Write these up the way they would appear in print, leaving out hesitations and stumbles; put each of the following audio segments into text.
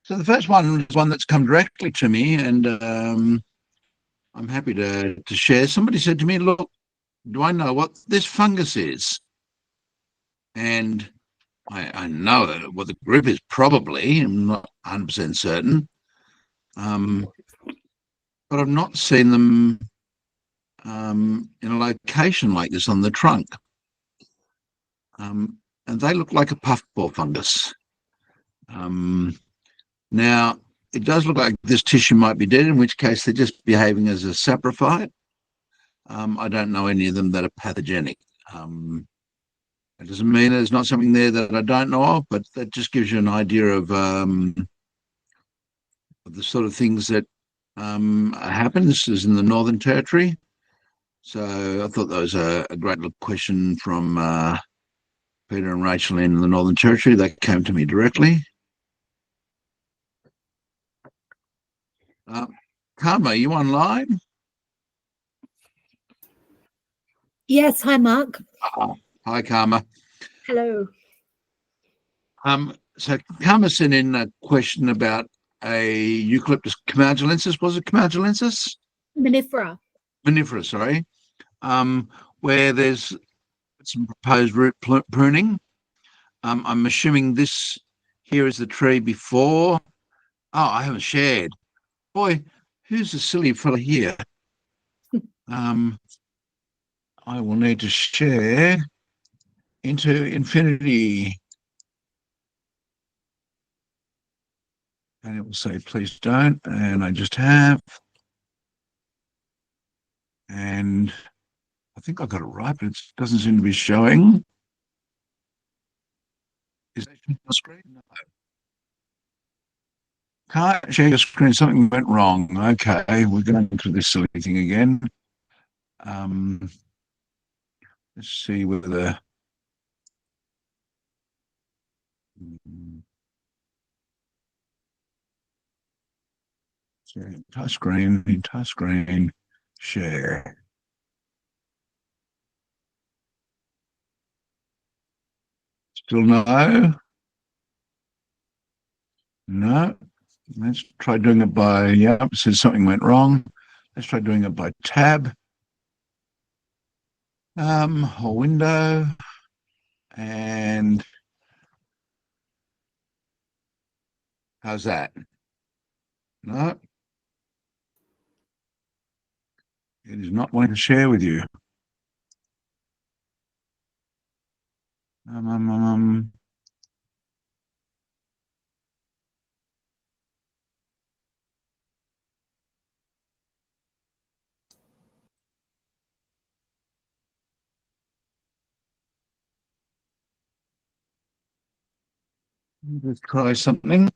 So the first one is one that's come directly to me, and I'm happy to share. Somebody said to me, "Look, do I know what this fungus is?" And I know what the group is probably. I'm not 100% certain, but I've not seen them in a location like this on the trunk. And they look like a puffball fungus. Now, it does look like this tissue might be dead, in which case they're just behaving as a saprophyte. I don't know any of them that are pathogenic. It doesn't mean there's not something there that I don't know of, but that just gives you an idea of the sort of things that happen. This is in the Northern Territory. So I thought that was a great little question from Peter and Rachel in the Northern Territory. That came to me directly. Karma, are you online? Yes. Hi, Mark. Hi, Karma. Hello. So Karma sent in a question about a Eucalyptus camaldulensis. Was it camaldulensis? Minifera. Minifera, sorry. Where there's some proposed root pruning. I'm assuming this here is the tree before. Oh, I haven't shared. Boy, who's the silly fella here? I will need to share into infinity. And it will say, please don't. And I just have. And I think I got it right, but it doesn't seem to be showing. Is that on the screen? No. Can't share your screen. Something went wrong. Okay, we're going to this silly thing again. Let's see whether. Touch screen, share. Still no? No. Let's try doing it by, it says something went wrong. Let's try doing it by tab. Or window. And how's that? No. It is not wanting to share with you. Let's try something.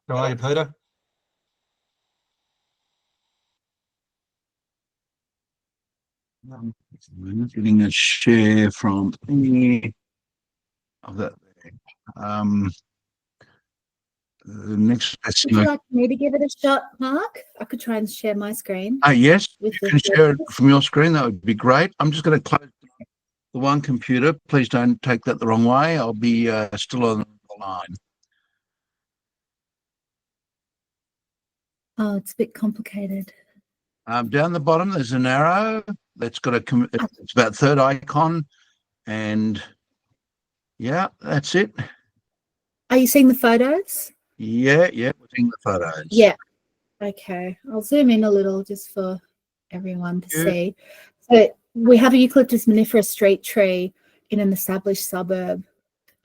How are you, Peter? I'm getting a share from any of that. The next best Would you like me to give it a shot, Mark? I could try and share my screen. yes, with you can share it from your screen. That would be great. I'm just going to close the one computer. Please don't take that the wrong way. I'll be still on the line. Oh, it's a bit complicated. Down the bottom, there's an arrow that's got it's about third icon, and yeah, that's it. Are you seeing the photos? Yeah, we're seeing the photos. Yeah. Okay. I'll zoom in a little just for everyone to see. So we have a Eucalyptus minifera street tree in an established suburb.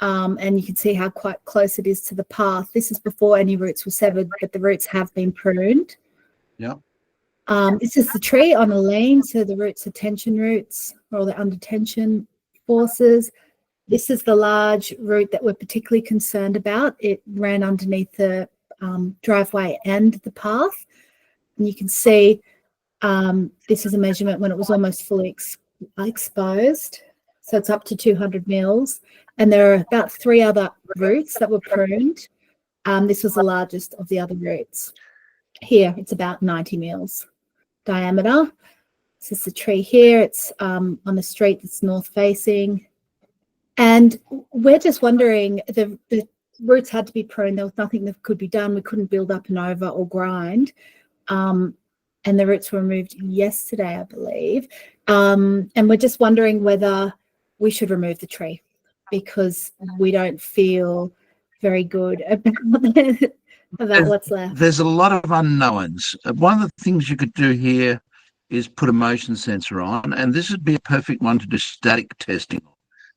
And you can see how quite close it is to the path. This is before any roots were severed, but the roots have been pruned. Yeah. This is the tree on a lean, so the roots are tension roots, or the under tension forces. This is the large root that we're particularly concerned about. It ran underneath the driveway and the path. And you can see this is a measurement when it was almost fully exposed. So it's up to 200 mils. And there are about 3 other roots that were pruned. This was the largest of the other roots. Here, it's about 90 mils diameter. This is the tree here. It's on the street that's north facing. And we're just wondering, the roots had to be pruned. There was nothing that could be done. We couldn't build up and over or grind. And the roots were removed yesterday, I believe. And we're just wondering whether we should remove the tree, because we don't feel very good about what's left. There's a lot of unknowns. One of the things you could do here is put a motion sensor on, and this would be a perfect one to do static testing.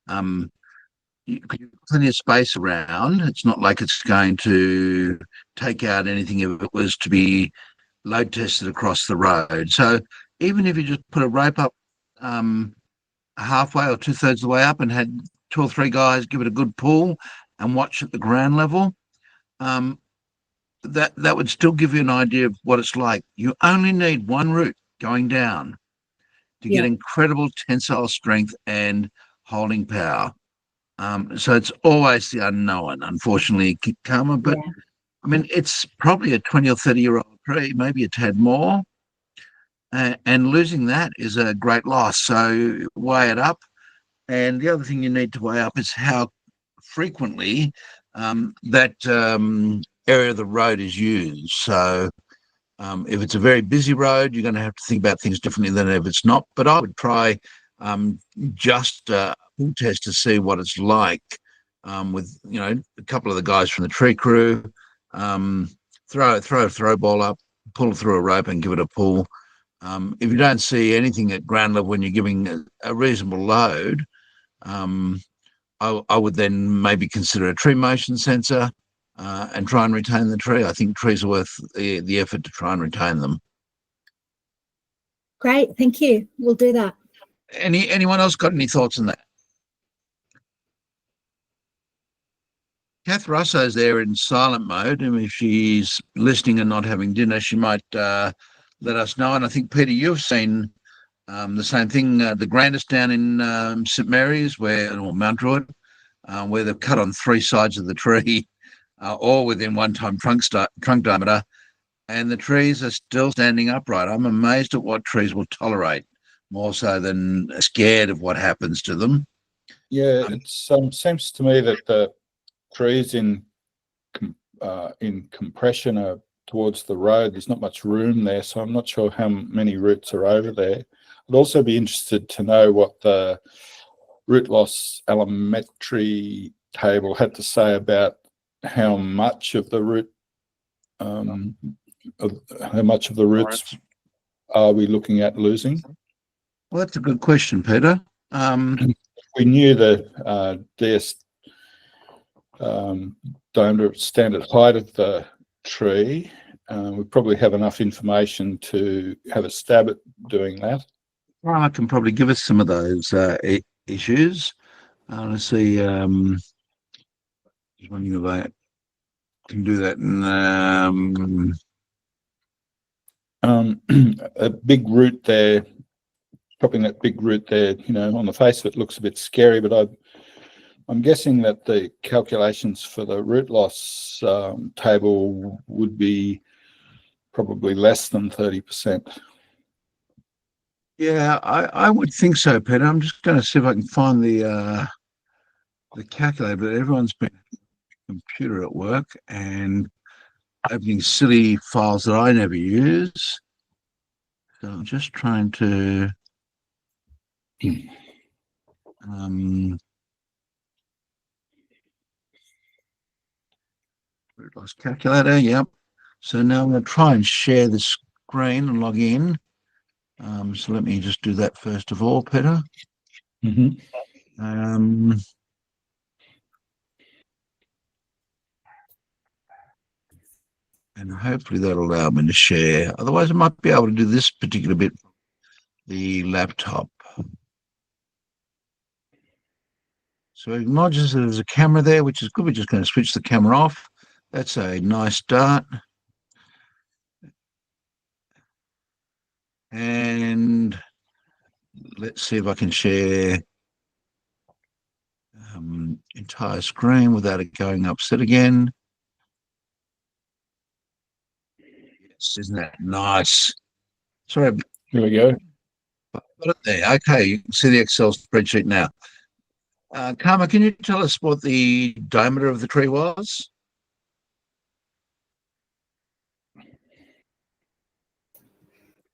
You've plenty of space around. It's not like it's going to take out anything if it was to be load tested across the road. So even if you just put a rope up halfway or 2/3 of the way up and had 2 or 3 guys give it a good pull and watch at the ground level, that would still give you an idea of what it's like. You only need one root going down to get incredible tensile strength and holding power. So it's always the unknown, unfortunately, Karma. But I mean, it's probably a 20 or 30-year-old tree, maybe a tad more. And losing that is a great loss. So weigh it up. And the other thing you need to weigh up is how frequently that area of the road is used. So if it's a very busy road, you're going to have to think about things differently than if it's not. But I would try just a pull test to see what it's like with, a couple of the guys from the tree crew. Throw a throw ball up, pull through a rope and give it a pull. If you don't see anything at ground level when you're giving a reasonable load, I would then maybe consider a tree motion sensor and try and retain the tree. I think trees are worth the effort to try and retain them. Great, thank you. We'll do that. Anyone else got any thoughts on that? Kath Russo's there in silent mode, and if she's listening and not having dinner, she might let us know. And I think, Peter, you've seen the same thing, the grandest down in St Mary's, or Mount Druitt, where they've cut on 3 sides of the tree, all within 1 time trunk diameter, and the trees are still standing upright. I'm amazed at what trees will tolerate, more so than scared of what happens to them. Yeah, it seems to me that the trees in compression are towards the road. There's not much room there, so I'm not sure how many roots are over there. I'd also be interested to know what the root loss allometry table had to say about how much of the root, how much of the roots are we looking at losing? Well, that's a good question, Peter. If we knew the DS diameter standard height of the tree, we probably have enough information to have a stab at doing that. Well, I can probably give us some of those issues. Let's see. Just wondering if I can do that. A big root there, dropping that big root there, on the face of it looks a bit scary, but I'm guessing that the calculations for the root loss table would be probably less than 30%. Yeah, I would think so, Peter. I'm just going to see if I can find the calculator. But everyone's been at the computer at work and opening silly files that I never use. So I'm just trying to root loss calculator. Yep. So now I'm going to try and share the screen and log in. So let me just do that first of all, Peter. Mm-hmm. And hopefully that'll allow me to share. Otherwise, I might be able to do this particular bit from the laptop. So it acknowledges that there's a camera there, which is good. We're just going to switch the camera off. That's a nice start. And let's see if I can share entire screen without it going upset again. Yes, isn't that nice? Sorry, Here we go. got it there. Okay, you can see the Excel spreadsheet now. Karma, can you tell us what the diameter of the tree was?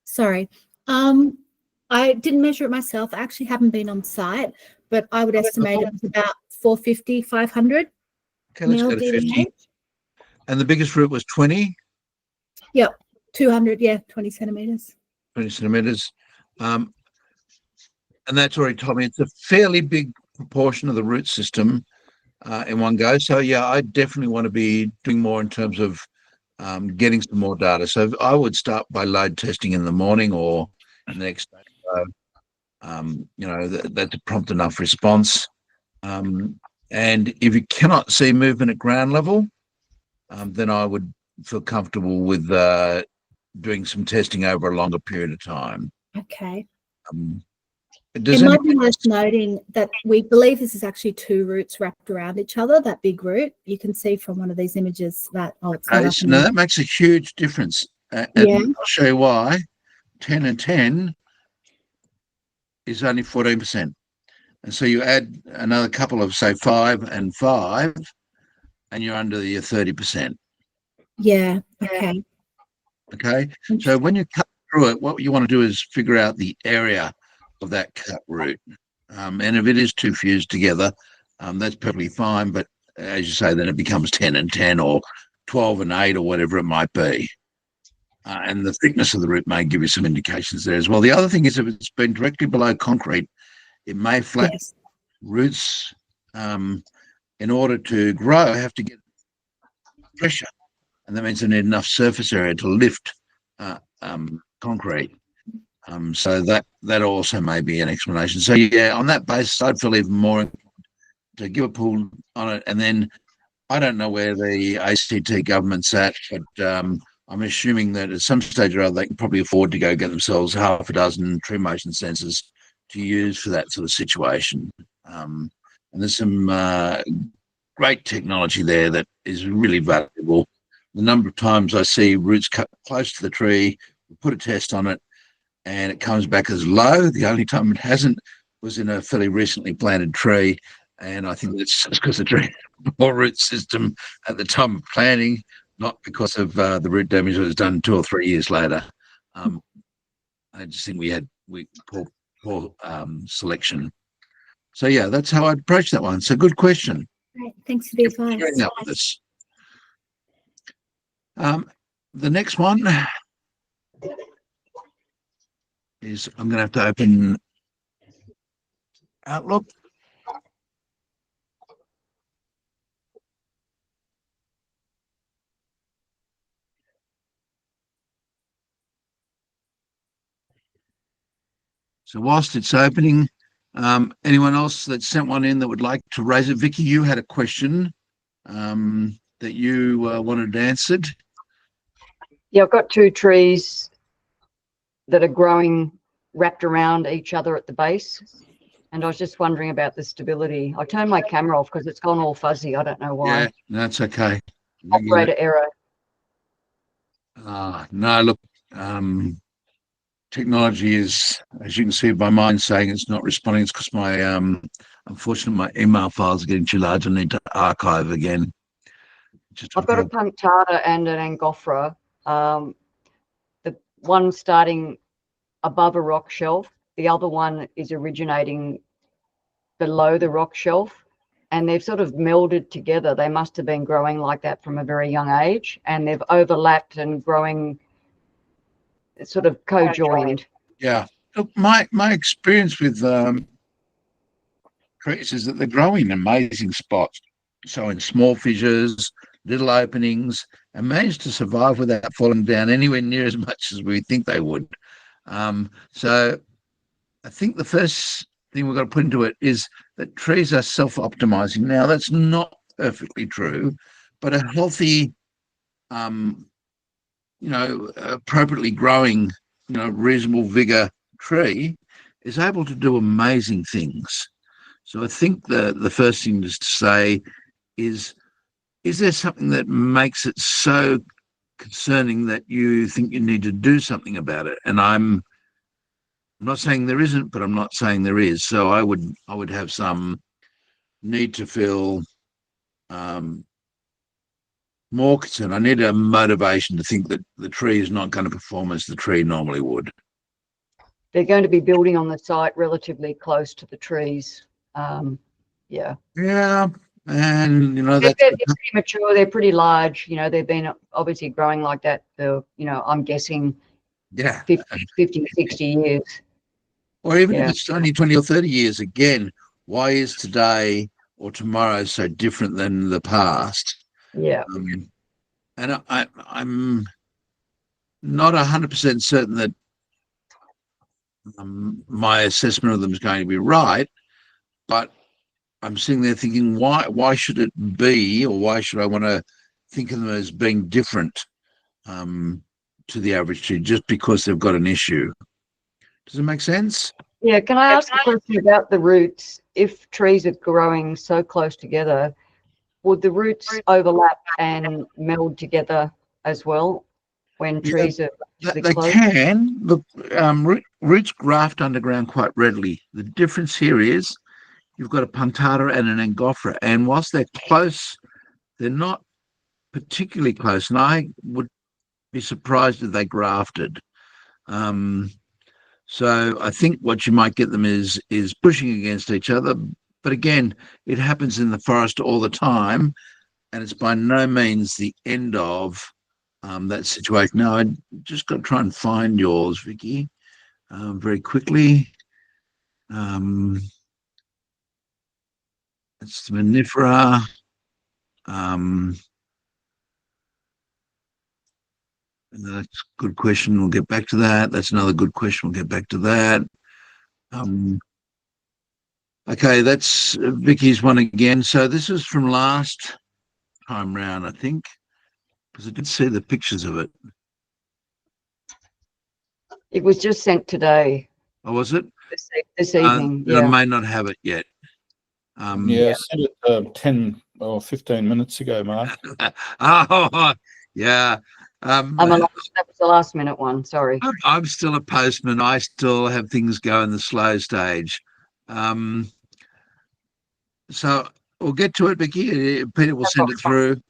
Sorry. I didn't measure it myself. I actually haven't been on site, but I would estimate it was about 450, 500 Okay, let's mil go to 50. DMA. And the biggest root was 20 Yep, 200, yeah, 20 centimeters. centimeters. And that's already told me it's a fairly big proportion of the root system in one go. So, yeah, I definitely want to be doing more in terms of getting some more data. So I would start by load testing in the morning or in the next day. That's a prompt enough response. And if you cannot see movement at ground level, then I would feel comfortable with doing some testing over a longer period of time. Okay. Does It might be worth noting that we believe this is actually two roots wrapped around each other, that big root. You can see from one of these images that, it's not up so and now down. that makes a huge difference. Yeah. And I'll show you why. 10 and 10 is only 14%. And so you add another couple of, say, 5 and 5, and you're under your 30%. Yeah, okay. Okay. So when you cut through it, what you want to do is figure out the area of that cut root. And if it is two fused together, that's perfectly fine. But as you say, then it becomes 10 and 10 or 12 and 8 or whatever it might be. And the thickness of the root may give you some indications there as well. The other thing is if it's been directly below concrete, it may flatten. Yes. Roots, in order to grow, have to get pressure. And that means they need enough surface area to lift concrete. So that also may be an explanation. So yeah, on that basis, I'd feel even more to give a pull on it. And then I don't know where the ACT government's at, but I'm assuming that at some stage or other they can probably afford to go get themselves half a dozen tree motion sensors to use for that sort of situation. And there's some great technology there that is really valuable. The number of times I see roots cut close to the tree, put a test on it, and it comes back as low. The only time it hasn't was in a fairly recently planted tree. And I think that's just because the tree had a poor root system at the time of planting, not because of the root damage that was done 2 or 3 years later. I just think we had poor selection. So, yeah, that's how I'd approach that one. So good question. Great. Thanks for the advice. Sharing that with us. The next one is I'm going to have to open Outlook. So whilst it's opening, anyone else that sent one in that would like to raise it? Vicky, you had a question that you wanted answered. Yeah, I've got 2 trees that are growing wrapped around each other at the base. And I was just wondering about the stability. I turned my camera off because it's gone all fuzzy. I don't know why. Yeah, that's okay. Operator error. No, look, technology is, as you can see by mine saying it's not responding. It's because my, unfortunately, my email files are getting too large. I need to archive again. I've got a punctata and an angophora. The one starting above a rock shelf, the other one is originating below the rock shelf, and they've sort of melded together. They must have been growing like that from a very young age, and they've overlapped and growing sort of co-joined. Yeah. Look, my experience with trees is that they're growing in amazing spots. So in small fissures, little openings, and manage to survive without falling down anywhere near as much as we think they would. So I think the first thing we've got to put into it is that trees are self-optimizing. Now, that's not perfectly true, but a healthy, appropriately growing, reasonable vigor tree is able to do amazing things. So I think the first thing is to say is there something that makes it so concerning that you think you need to do something about it? And I'm not saying there isn't, but I'm not saying there is. So I would have some need to feel more concerned. I need a motivation to think that the tree is not going to perform as the tree normally would. They're going to be building on the site relatively close to the trees. Yeah. Yeah. And, they're pretty mature. They're pretty large. They've been obviously growing like that for, I'm guessing 50, 60 years. Or even if it's only 20 or 30 years, again, why is today or tomorrow so different than the past? Yeah. And I'm not 100% certain that my assessment of them is going to be right, but I'm sitting there thinking, why should it be, or why should I want to think of them as being different to the average tree just because they've got an issue? Does it make sense? Yeah. Can I ask a question about the roots? If trees are growing so close together, would the roots overlap and meld together as well when trees are They close? can. Look, roots graft underground quite readily. The difference here is you've got a punctata and an angophora, and whilst they're close, they're not particularly close, and I would be surprised if they grafted. So I think what you might get them is pushing against each other. But again, it happens in the forest all the time, and it's by no means the end of that situation. Now, I just got to try and find yours, Vicky, very quickly. It's the Minifera. That's a good question. We'll get back to that. That's another good question. We'll get back to that. Okay, that's Vicky's one again. So this is from last time round, I think, because I did see the pictures of it. It was just sent today. Oh, was it? This evening. I may not have it yet. I sent it 10 or 15 minutes ago, Mark. Oh, yeah. That was the last minute one. Sorry. I'm still a postman. I still have things go in the slow stage. So we'll get to it, Vicky. Peter will send it through.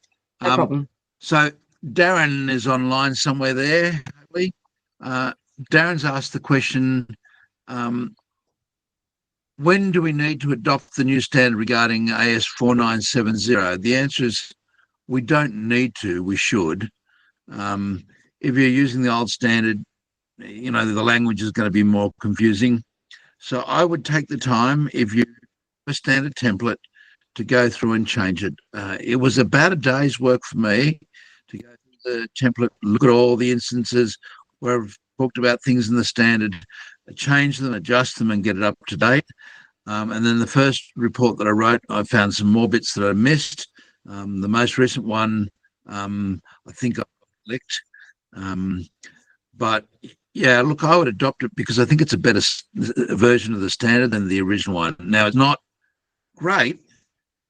No problem. So Darren is online somewhere there. Darren's asked the question, when do we need to adopt the new standard regarding AS 4970? The answer is we don't need to, we should. If you're using the old standard, the language is going to be more confusing. So I would take the time, if you have a standard template, to go through and change it. It was about a day's work for me to go through the template, look at all the instances where I've talked about things in the standard, change them, adjust them, and get it up to date. And then the first report that I wrote, I found some more bits that I missed. The most recent one, I think I clicked. But yeah, look, I would adopt it because I think it's a better version of the standard than the original one. Now, it's not great.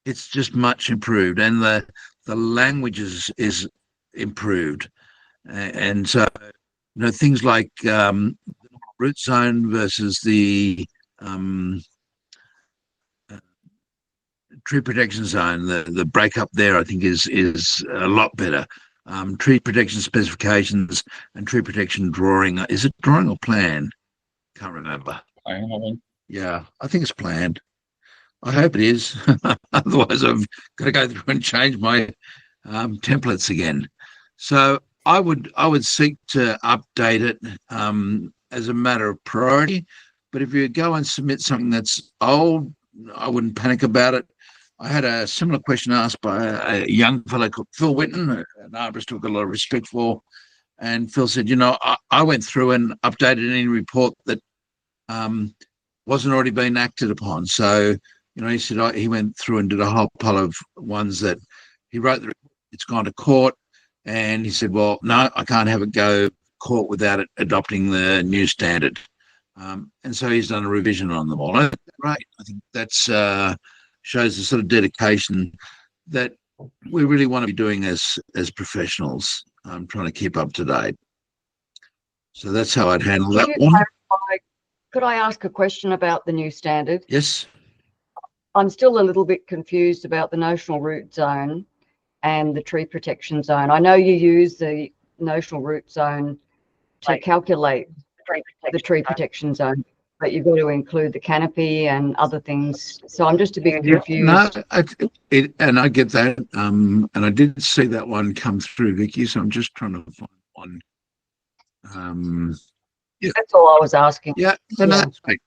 It's just much improved, and the language is improved. And so, things like root zone versus the tree protection zone, the breakup there, I think is a lot better. Tree protection specifications and tree protection drawing. Is it drawing or plan? Can't remember. Yeah, I think it's planned. I hope it is. Otherwise, I've got to go through and change my templates again. So I would seek to update it as a matter of priority. But if you go and submit something that's old, I wouldn't panic about it. I had a similar question asked by a young fellow called Phil Whitten, an arborist who I've got a lot of respect for. And Phil said, I went through and updated any report that wasn't already been acted upon. So, he said he went through and did a whole pile of ones that he wrote. It's gone to court. And he said, well, no, I can't have it go court without it adopting the new standard. And so he's done a revision on them all. Right. I think that's shows the sort of dedication that we really want to be doing as professionals, trying to keep up to date. So that's how I'd handle that one. Could I ask a question about the new standard? Yes. I'm still a little bit confused about the notional root zone and the tree protection zone. I know you use the notional root zone to calculate the tree protection zone, but you've got to include the canopy and other things. So I'm just a bit confused. No, and I get that. And I did see that one come through, Vicky. So I'm just trying to find one. Yeah. That's all I was asking. Yeah, no, that's great.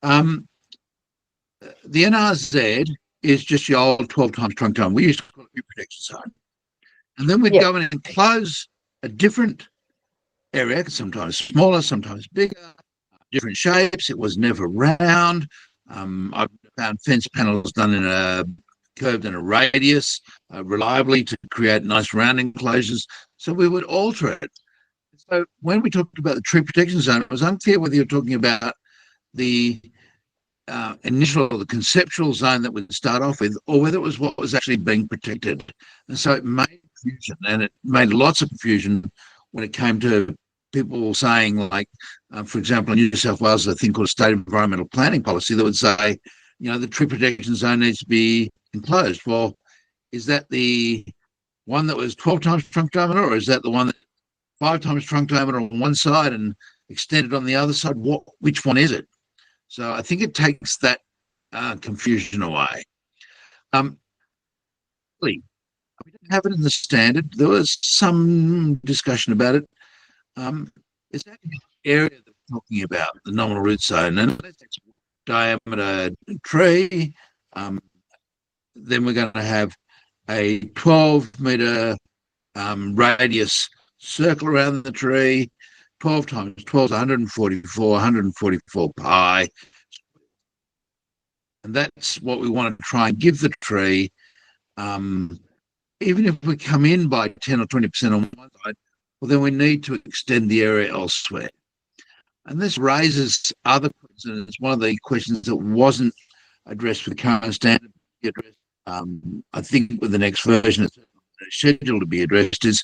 The NRZ is just your old 12 times trunk zone. We used to call it tree protection zone. And then we'd go in and close a different area, sometimes smaller, sometimes bigger, different shapes. It was never round. I've found fence panels done in a curved in a radius reliably to create nice round enclosures. So we would alter it. So when we talked about the tree protection zone, it was unclear whether you're talking about the initial or the conceptual zone that we'd start off with, or whether it was what was actually being protected. And so it made confusion, and it made lots of confusion when it came to people saying, like, for example, in New South Wales, a thing called state environmental planning policy that would say, the tree protection zone needs to be enclosed. Well, is that the one that was 12 times trunk diameter, or is that the one that 5 times trunk diameter on one side and extended on the other side? Which one is it? So I think it takes that confusion away. We didn't have it in the standard. There was some discussion about it. Is that area that we're talking about, the nominal root zone, and that's diameter tree, then we're going to have a 12-meter radius circle around the tree. 12 times 12 is 144 pi. And that's what we want to try and give the tree. Even if we come in by 10 or 20% on one side, well, then we need to extend the area elsewhere. And this raises other questions. It's one of the questions that wasn't addressed with the current standard. I think with the next version, it's scheduled to be addressed is,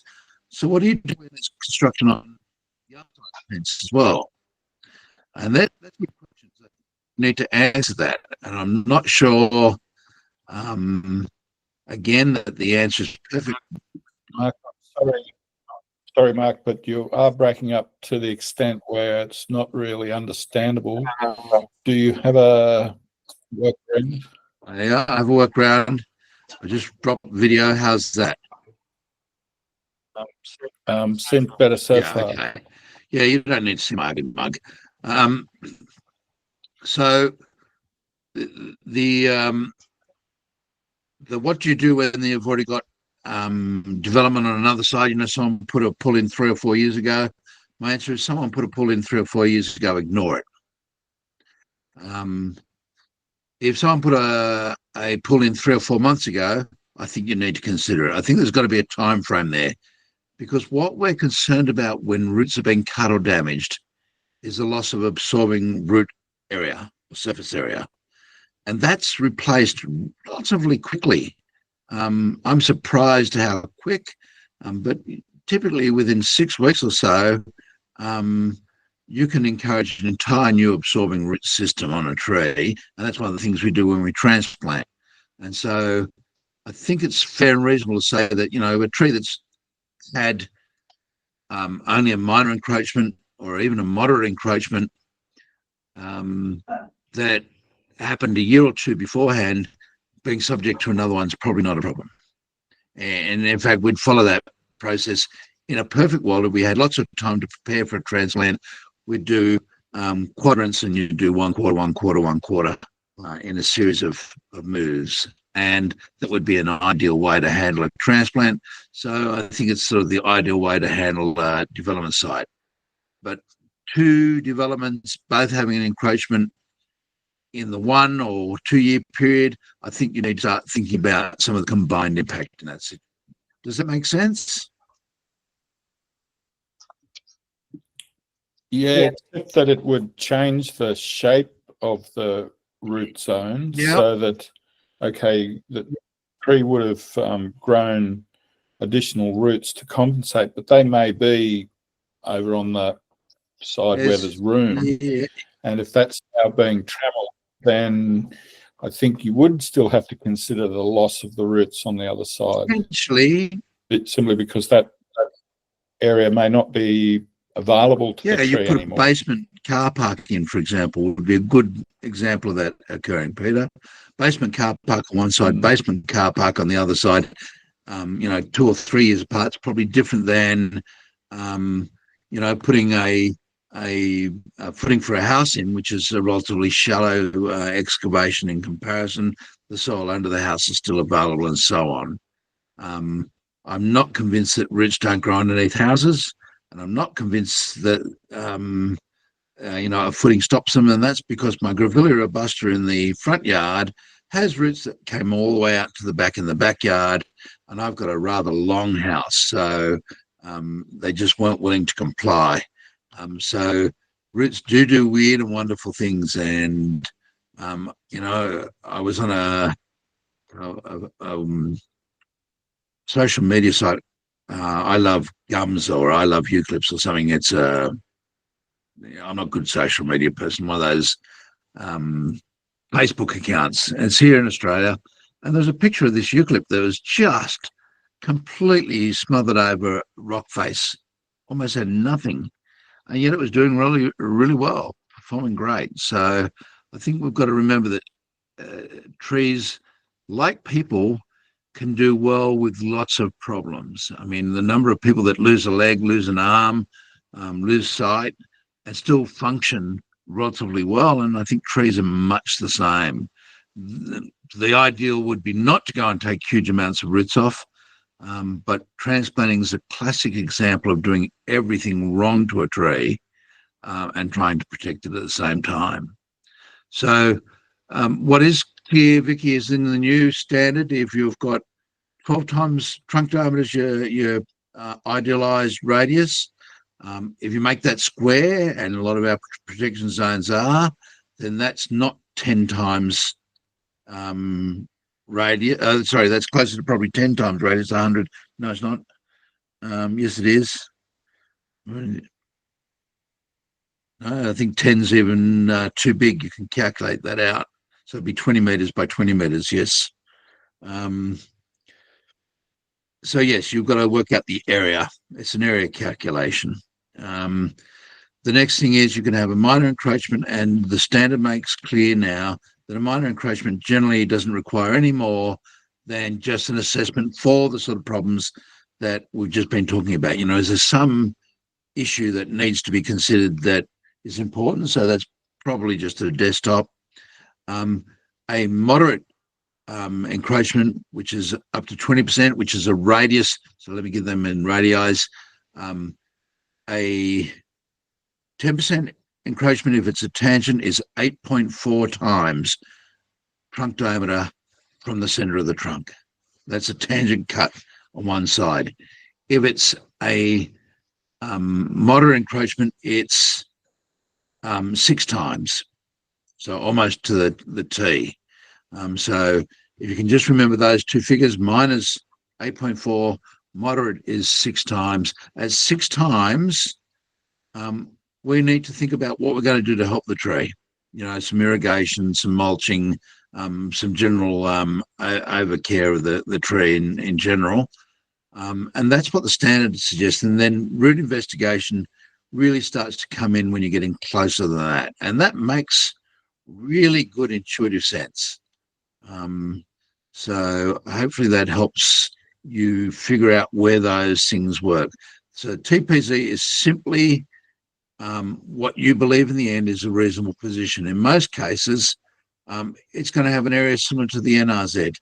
so what do you do with this construction on the outside fence as well? And that's a good question. So you need to answer that. And I'm not sure, again, that the answer is perfect. Mark, sorry, Mark, but you are breaking up to the extent where it's not really understandable. Do you have a workaround? Yeah, I have a workaround. I just dropped video. How's that? Seems better so far. Okay. Yeah, you don't need to see my mug. So the what do you do when you've already got development on another side? Someone put a pull in 3 or 4 years ago. My answer is someone put a pull in 3 or 4 years ago, ignore it. If someone put a pull in 3 or 4 months ago, I think you need to consider it. I think there's got to be a time frame there, because what we're concerned about when roots are being cut or damaged is the loss of absorbing root area or surface area. And that's replaced relatively quickly. I'm surprised how quick, but typically within 6 weeks or so, you can encourage an entire new absorbing root system on a tree. And that's one of the things we do when we transplant. And so I think it's fair and reasonable to say that, a tree that's had only a minor encroachment or even a moderate encroachment that happened a year or two beforehand, being subject to another one's probably not a problem. And in fact, we'd follow that process. In a perfect world, if we had lots of time to prepare for a transplant, we'd do quadrants, and you do 1 quarter, 1 quarter, 1 quarter in a series of moves. And that would be an ideal way to handle a transplant. So I think it's sort of the ideal way to handle a development site. But 2 developments, both having an encroachment in the 1 or 2 year period, I think you need to start thinking about some of the combined impact in that situation. Does that make sense? Yeah, Yeah. except that it would change the shape of the root zone Yep. so that, okay, the tree would have grown additional roots to compensate, but they may be over on the side where Yes. there's room. Yeah. And if that's now being trammeled, then I think you would still have to consider the loss of the roots on the other side. Potentially, Simply because that area may not be available to yeah, the you tree put anymore. a basement car park in, for example, would be a good example of that occurring, Peter. Basement car park on one side, basement car park on the other side. 2 or 3 years apart. It's probably different than, putting a footing for a house in, which is a relatively shallow excavation in comparison. The soil under the house is still available, and so on. I'm not convinced that roots don't grow underneath houses, and I'm not convinced that a footing stops them, and that's because my Grevillea robusta in the front yard has roots that came all the way out to the back in the backyard, and I've got a rather long house, so they just weren't willing to comply. So roots do weird and wonderful things, and I was on a social media site. I love gums, or I love eucalypts, or something. I'm not a good social media person. One of those Facebook accounts. It's here in Australia, and there's a picture of this eucalypt that was just completely smothered over rock face, almost had nothing, and yet it was doing really, really well, performing great. So I think we've got to remember that trees, like people, can do well with lots of problems. I mean, the number of people that lose a leg, lose an arm, lose sight, and still function relatively well. And I think trees are much the same. The ideal would be not to go and take huge amounts of roots off, but transplanting is a classic example of doing everything wrong to a tree and trying to protect it at the same time. So what is clear, Vicky, is in the new standard, if you've got 12 times trunk diameter as your idealized radius, if you make that square, and a lot of our protection zones are, then that's not 10 times radius. Sorry, that's closer to probably 10 times radius, 100. No, it's not. Yes, it is. No, I think 10's even too big. You can calculate that out. So it'd be 20 meters by 20 meters, yes. So yes, you've got to work out the area. It's an area calculation. The next thing is you can have a minor encroachment, and the standard makes clear now that a minor encroachment generally doesn't require any more than just an assessment for the sort of problems that we've just been talking about. Is there some issue that needs to be considered that is important? So that's probably just a desktop. A moderate encroachment, which is up to 20%, which is a radius. So let me give them in radii. A 10% encroachment, if it's a tangent, is 8.4 times trunk diameter from the center of the trunk. That's a tangent cut on one side. If it's a moderate encroachment, it's 6 times, so almost to the T. So if you can just remember those two figures, minus 8.4, moderate is 6 times. At 6 times, we need to think about what we're going to do to help the tree. Some irrigation, some mulching, some general overcare of the tree in general. And that's what the standard suggests. And then root investigation really starts to come in when you're getting closer than that. And that makes really good intuitive sense. So hopefully that helps you figure out where those things work. So TPZ is simply what you believe in the end is a reasonable position. In most cases, it's going to have an area similar to the NRZ.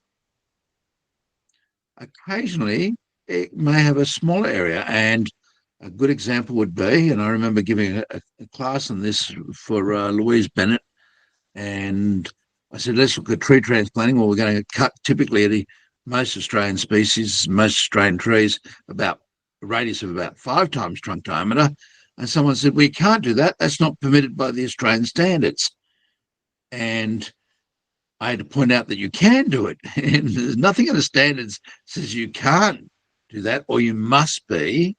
Occasionally, it may have a smaller area, and a good example would be, and I remember giving a class on this for Louise Bennett, and I said, let's look at tree transplanting. Well, we're going to cut typically most Australian species, most Australian trees, about a radius of about 5 times trunk diameter. And someone said, we can't do that. That's not permitted by the Australian standards. And I had to point out that you can do it. And there's nothing in the standards says you can't do that or you must be.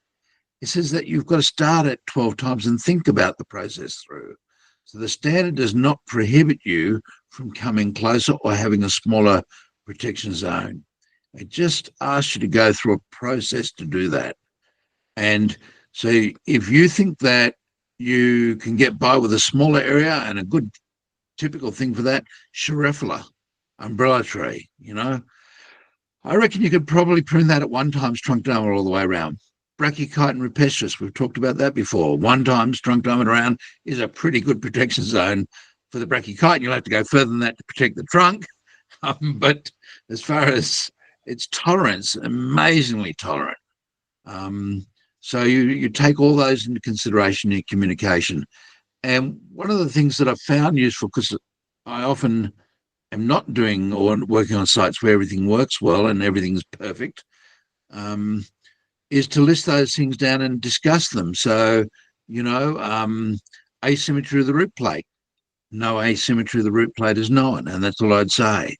It says that you've got to start at 12 times and think about the process through. So the standard does not prohibit you from coming closer or having a smaller protection zone. It just asks you to go through a process to do that. And so if you think that you can get by with a smaller area, and a good typical thing for that, Scirephylla, umbrella tree, you know, I reckon you could probably prune that at 1 times trunk diameter all the way around. Brachychiton rupestris, we've talked about that before. 1 times trunk diameter around is a pretty good protection zone for the brachychiton. You'll have to go further than that to protect the trunk. But as far as its tolerance, amazingly tolerant. So you take all those into consideration in communication. And one of the things that I've found useful, because I often am not doing or working on sites where everything works well and everything's perfect, is to list those things down and discuss them. So, you know, asymmetry of the root plate. No asymmetry of the root plate is known, and that's all I'd say.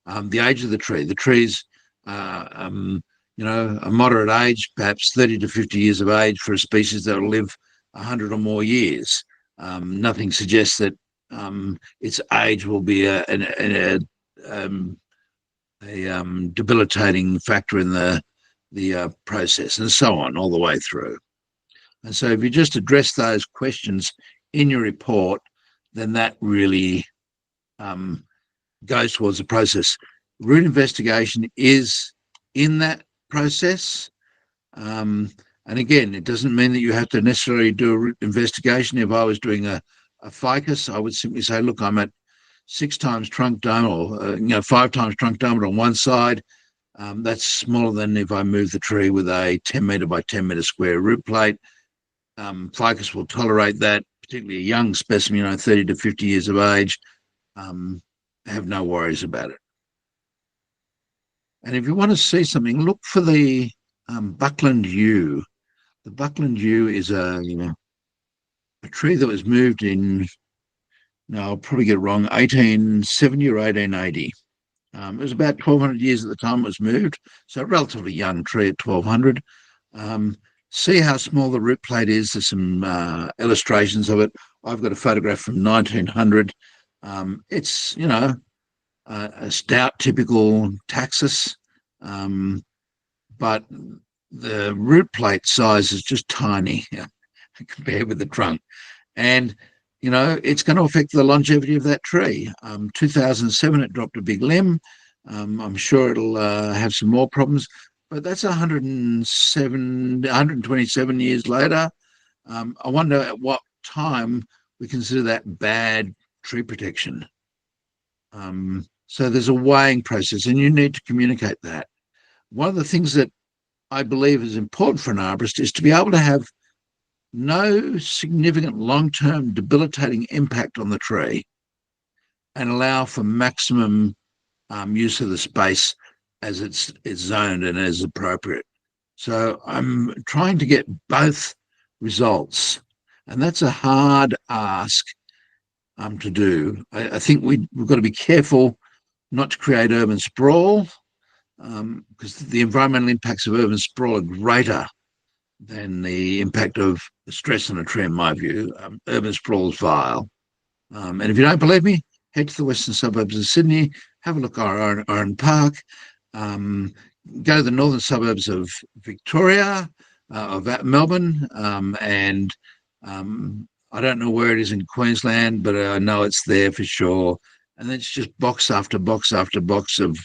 The age of the tree. The tree's, you know, a moderate age, perhaps 30 to 50 years of age for a species that will live 100 or more years. Nothing suggests that its age will be a debilitating factor in the process, and so on all the way through. And so if you just address those questions in your report, then that really goes towards the process. Root investigation is in that process. And again, it doesn't mean that you have to necessarily do a root investigation. If I was doing a ficus, I would simply say, look, I'm at 6 times trunk diameter, 5 times trunk diameter on one side. That's smaller than if I move the tree with a 10 metre by 10 metre square root plate. Ficus will tolerate that, particularly a young specimen, 30 to 50 years of age, have no worries about it. And if you want to see something, look for the Buckland yew. The Buckland yew is a tree that was moved in, I'll probably get it wrong, 1870 or 1880. It was about 1,200 years at the time it was moved, so a relatively young tree at 1,200. See how small the root plate is. There's some illustrations of it. I've got a photograph from 1900. It's, a stout, typical taxus, but the root plate size is just tiny compared with the trunk. And, it's going to affect the longevity of that tree. 2007, it dropped a big limb. I'm sure it'll have some more problems, but that's 127 years later. I wonder at what time we consider that bad tree protection. So there's a weighing process, and you need to communicate that. One of the things that I believe is important for an arborist is to be able to have no significant long-term debilitating impact on the tree and allow for maximum use of the space as it's zoned and as appropriate. So I'm trying to get both results, and that's a hard ask to do. I think we've got to be careful not to create urban sprawl, because the environmental impacts of urban sprawl are greater than the impact of stress on a tree, in my view. Urban sprawl is vile. And if you don't believe me, head to the western suburbs of Sydney, have a look at Oran Park, go to the northern suburbs of Victoria, of Melbourne, and I don't know where it is in Queensland, but I know it's there for sure. And it's just box after box after box of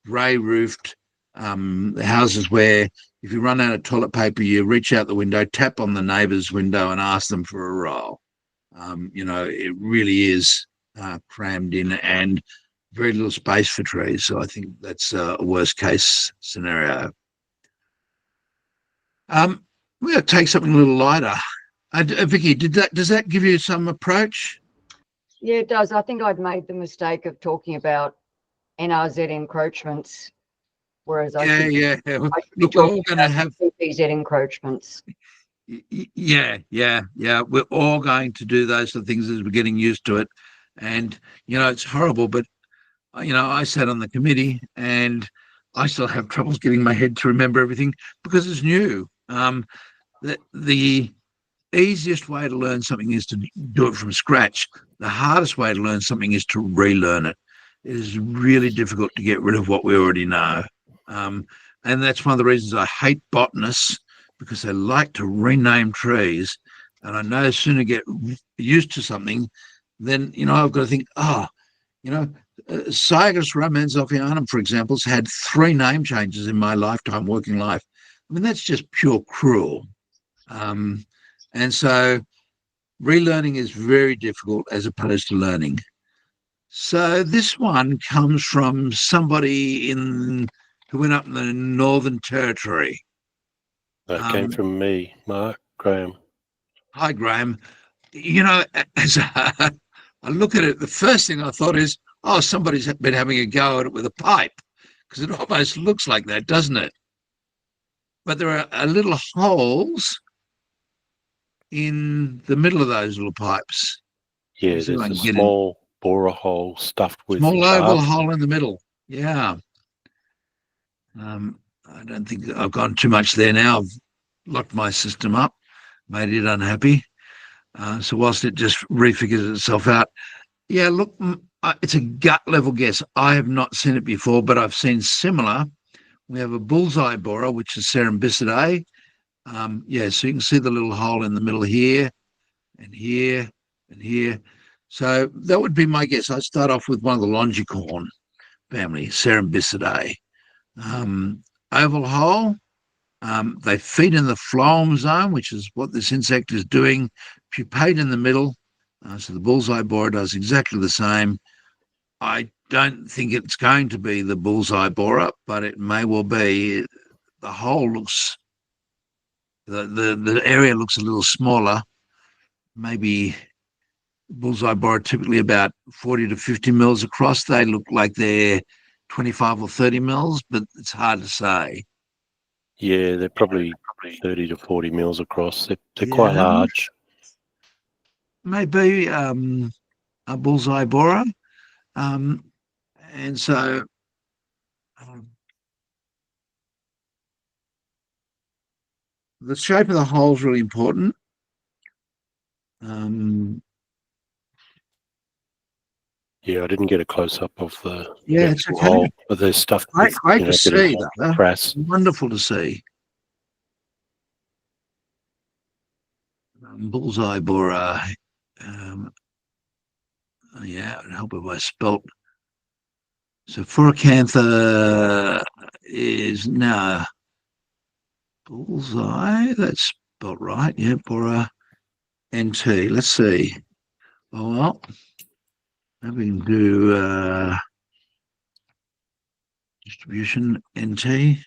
grey-roofed houses where if you run out of toilet paper, you reach out the window, tap on the neighbour's window and ask them for a roll. It really is crammed in and very little space for trees. So I think that's a worst-case scenario. We're going to take something a little lighter. Vicky, does that give you some approach? Yeah, it does. I think I'd made the mistake of talking about NRZ encroachments, whereas I should Look, we're all going to have PPZ encroachments. Yeah. We're all going to do those sort of things as we're getting used to it. And, it's horrible, but, I sat on the committee and I still have troubles getting my head to remember everything because it's new. The easiest way to learn something is to do it from scratch. The hardest way to learn something is to relearn it. It is really difficult to get rid of what we already know. And that's one of the reasons I hate botanists, because they like to rename trees. And I no sooner get used to something, then, I've got to think, Cygus romanzophianum, for example, has had 3 name changes in my working life. I mean, that's just pure cruel. And so relearning is very difficult as opposed to learning. So this one comes from somebody who went up in the Northern Territory. That came from me, Mark Graham. Hi, Graham. As I look at it, the first thing I thought is, somebody's been having a go at it with a pipe, because it almost looks like that, doesn't it? But there are little holes in the middle of those little pipes. Yeah, there's a small borer hole stuffed with small oval bark. hole in the middle. Yeah. I don't think I've gone too much there now. I've locked my system up, made it unhappy. So whilst it just refigures itself out, yeah, look, it's a gut level guess. I have not seen it before, but I've seen similar. We have a bullseye borer, which is Cerambycidae. So you can see the little hole in the middle here and here and here. So that would be my guess. I'd start off with one of the longicorn family, Cerambycidae. Oval hole. They feed in the phloem zone, which is what this insect is doing. Pupate in the middle. So the bullseye borer does exactly the same. I don't think it's going to be the bullseye borer, but it may well be. The hole looks, the area looks a little smaller. Maybe bullseye borer typically about 40 to 50 mils across. They look like they're 25 or 30 mils, but it's hard to say. Yeah, they're probably 30 to 40 mils across. They're quite large. Maybe a bullseye borer. And so the shape of the hole is really important. Yeah, I didn't get a close up of the it's okay. hole, but there's stuff. Great to see, though. Crass. Wonderful to see. Bullseye borer. It would help if I spelt. So Phoracantha is now bullseye. That's spelled right. Yeah, borer NT. Let's see. Oh, well, maybe we can do distribution NT.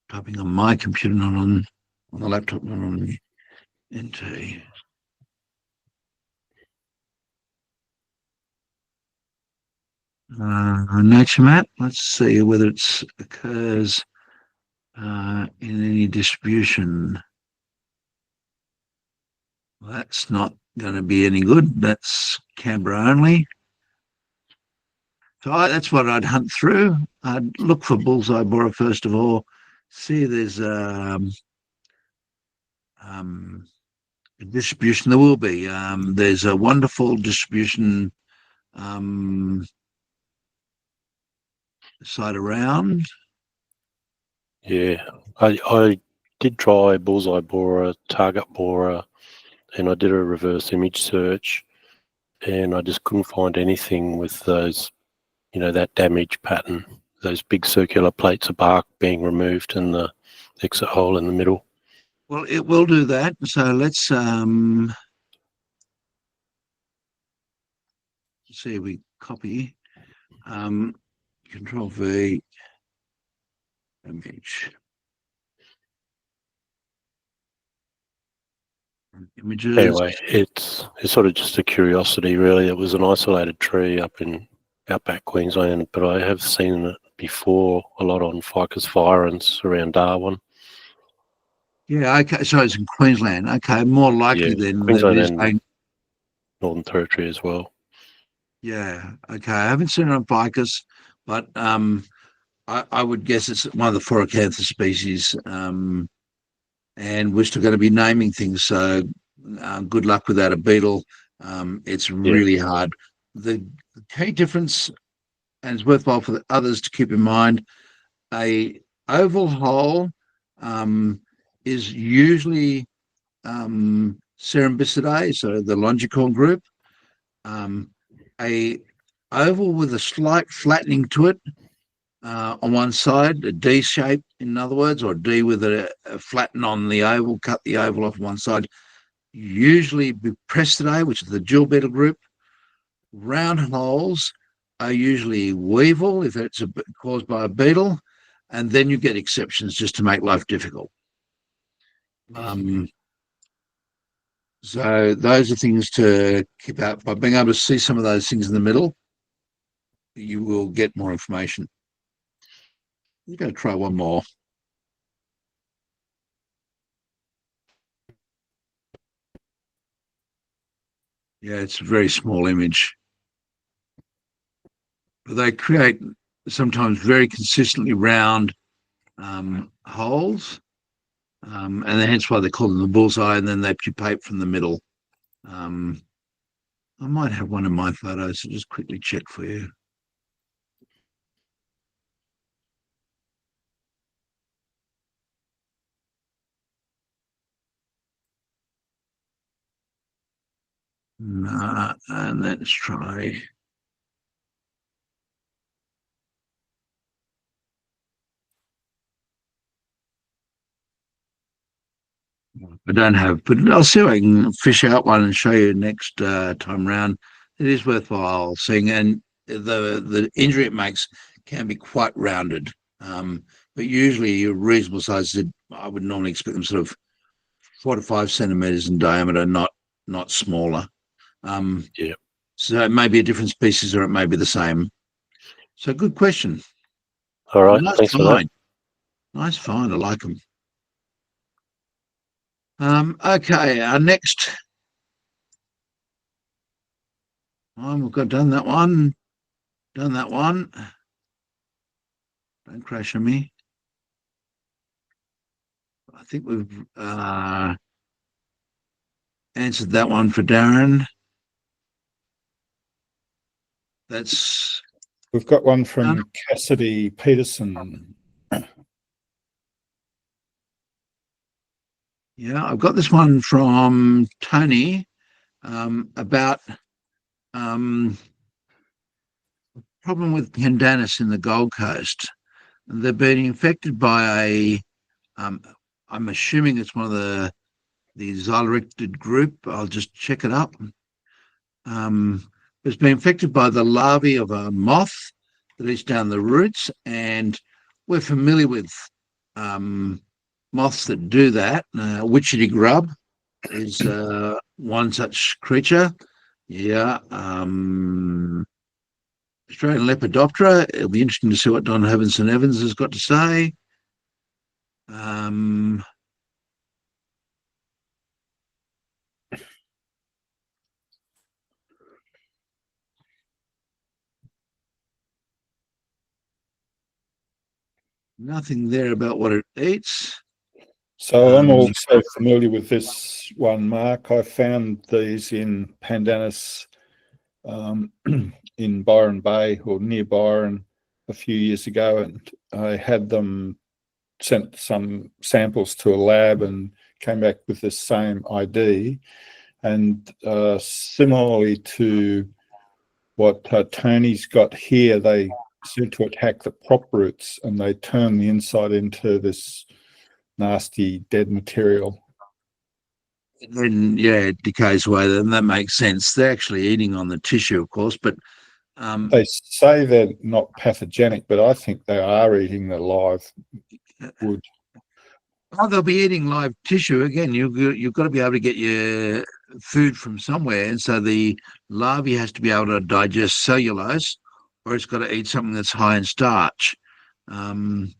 Typing on my computer, not on the laptop, not on the NT. Nature map. Let's see whether it occurs in any distribution. Well, that's not going to be any good. That's Canberra only. So that's what I'd hunt through. I'd look for bullseye borer first of all. See, there's a distribution. There will be. There's a wonderful distribution site around. Yeah, I did try bullseye borer, target borer, and I did a reverse image search, and I just couldn't find anything with those, that damage pattern, those big circular plates of bark being removed and the exit hole in the middle. Well, it will do that. So let's see. We copy. Control V. Image. Images. Anyway, it's sort of just a curiosity, really. It was an isolated tree up in outback Queensland, but I have seen it before a lot on ficus virens around Darwin. Yeah, okay. So it's in Queensland. Okay, more likely Yeah, than Queensland it is. and Northern Territory as well. Yeah, okay. I haven't seen it on ficus, but I would guess it's one of the Phoracanthus species. And we're still going to be naming things. So good luck without a beetle. It's really hard. The key difference, and it's worthwhile for the others to keep in mind, a oval hole is usually Cerambycidae, so the longicorn group. A oval with a slight flattening to it on one side, a D shape, in other words, or D with a flatten on the oval, cut the oval off one side, usually Buprestidae, which is the jewel beetle group. Round holes are usually weevil, if it's caused by a beetle, and then you get exceptions just to make life difficult. So those are things to keep out. By being able to see some of those things in the middle, you will get more information. I'm going to try one more. Yeah, it's a very small image. But they create sometimes very consistently round holes, and hence why they call them the bullseye, and then they pupate from the middle. I might have one of my photos, so just quickly check for you. And let's try. I don't have, but I'll see if I can fish out one and show you next time round. It is worthwhile seeing, and the injury it makes can be quite rounded. But usually a reasonable size, I would normally expect them sort of 4 to 5 centimeters in diameter, not smaller. So it may be a different species or it may be the same. So good question. All right, Nice thanks find. for that. Nice find. I like them. Okay, our next one, we've got done that one. Done that one. Don't crash on me. I think we've answered that one for Darren. We've got one from Cassidy Peterson. Yeah, I've got this one from Tony about problem with pandanus in the Gold Coast. They're being infected by I'm assuming it's one of the xylorectid group. I'll just check it up. It's been infected by the larvae of a moth that eats down the roots, and we're familiar with moths that do that. Witchetty grub is one such creature. Yeah. Australian Lepidoptera. It'll be interesting to see what Don Hevinson Evans has got to say. Nothing there about what it eats. So I'm also familiar with this one, Mark. I found these in Pandanus in Byron Bay or near Byron a few years ago, and I had them sent some samples to a lab and came back with the same ID. And similarly to what Tony's got here, they seem to attack the prop roots and they turn the inside into this nasty dead material. Then it decays away. Then that makes sense. They're actually eating on the tissue, of course, but they say they're not pathogenic, but I think they are eating the live wood. Oh, they'll be eating live tissue again. You've got to be able to get your food from somewhere, and so the larvae has to be able to digest cellulose, or it's got to eat something that's high in starch. That's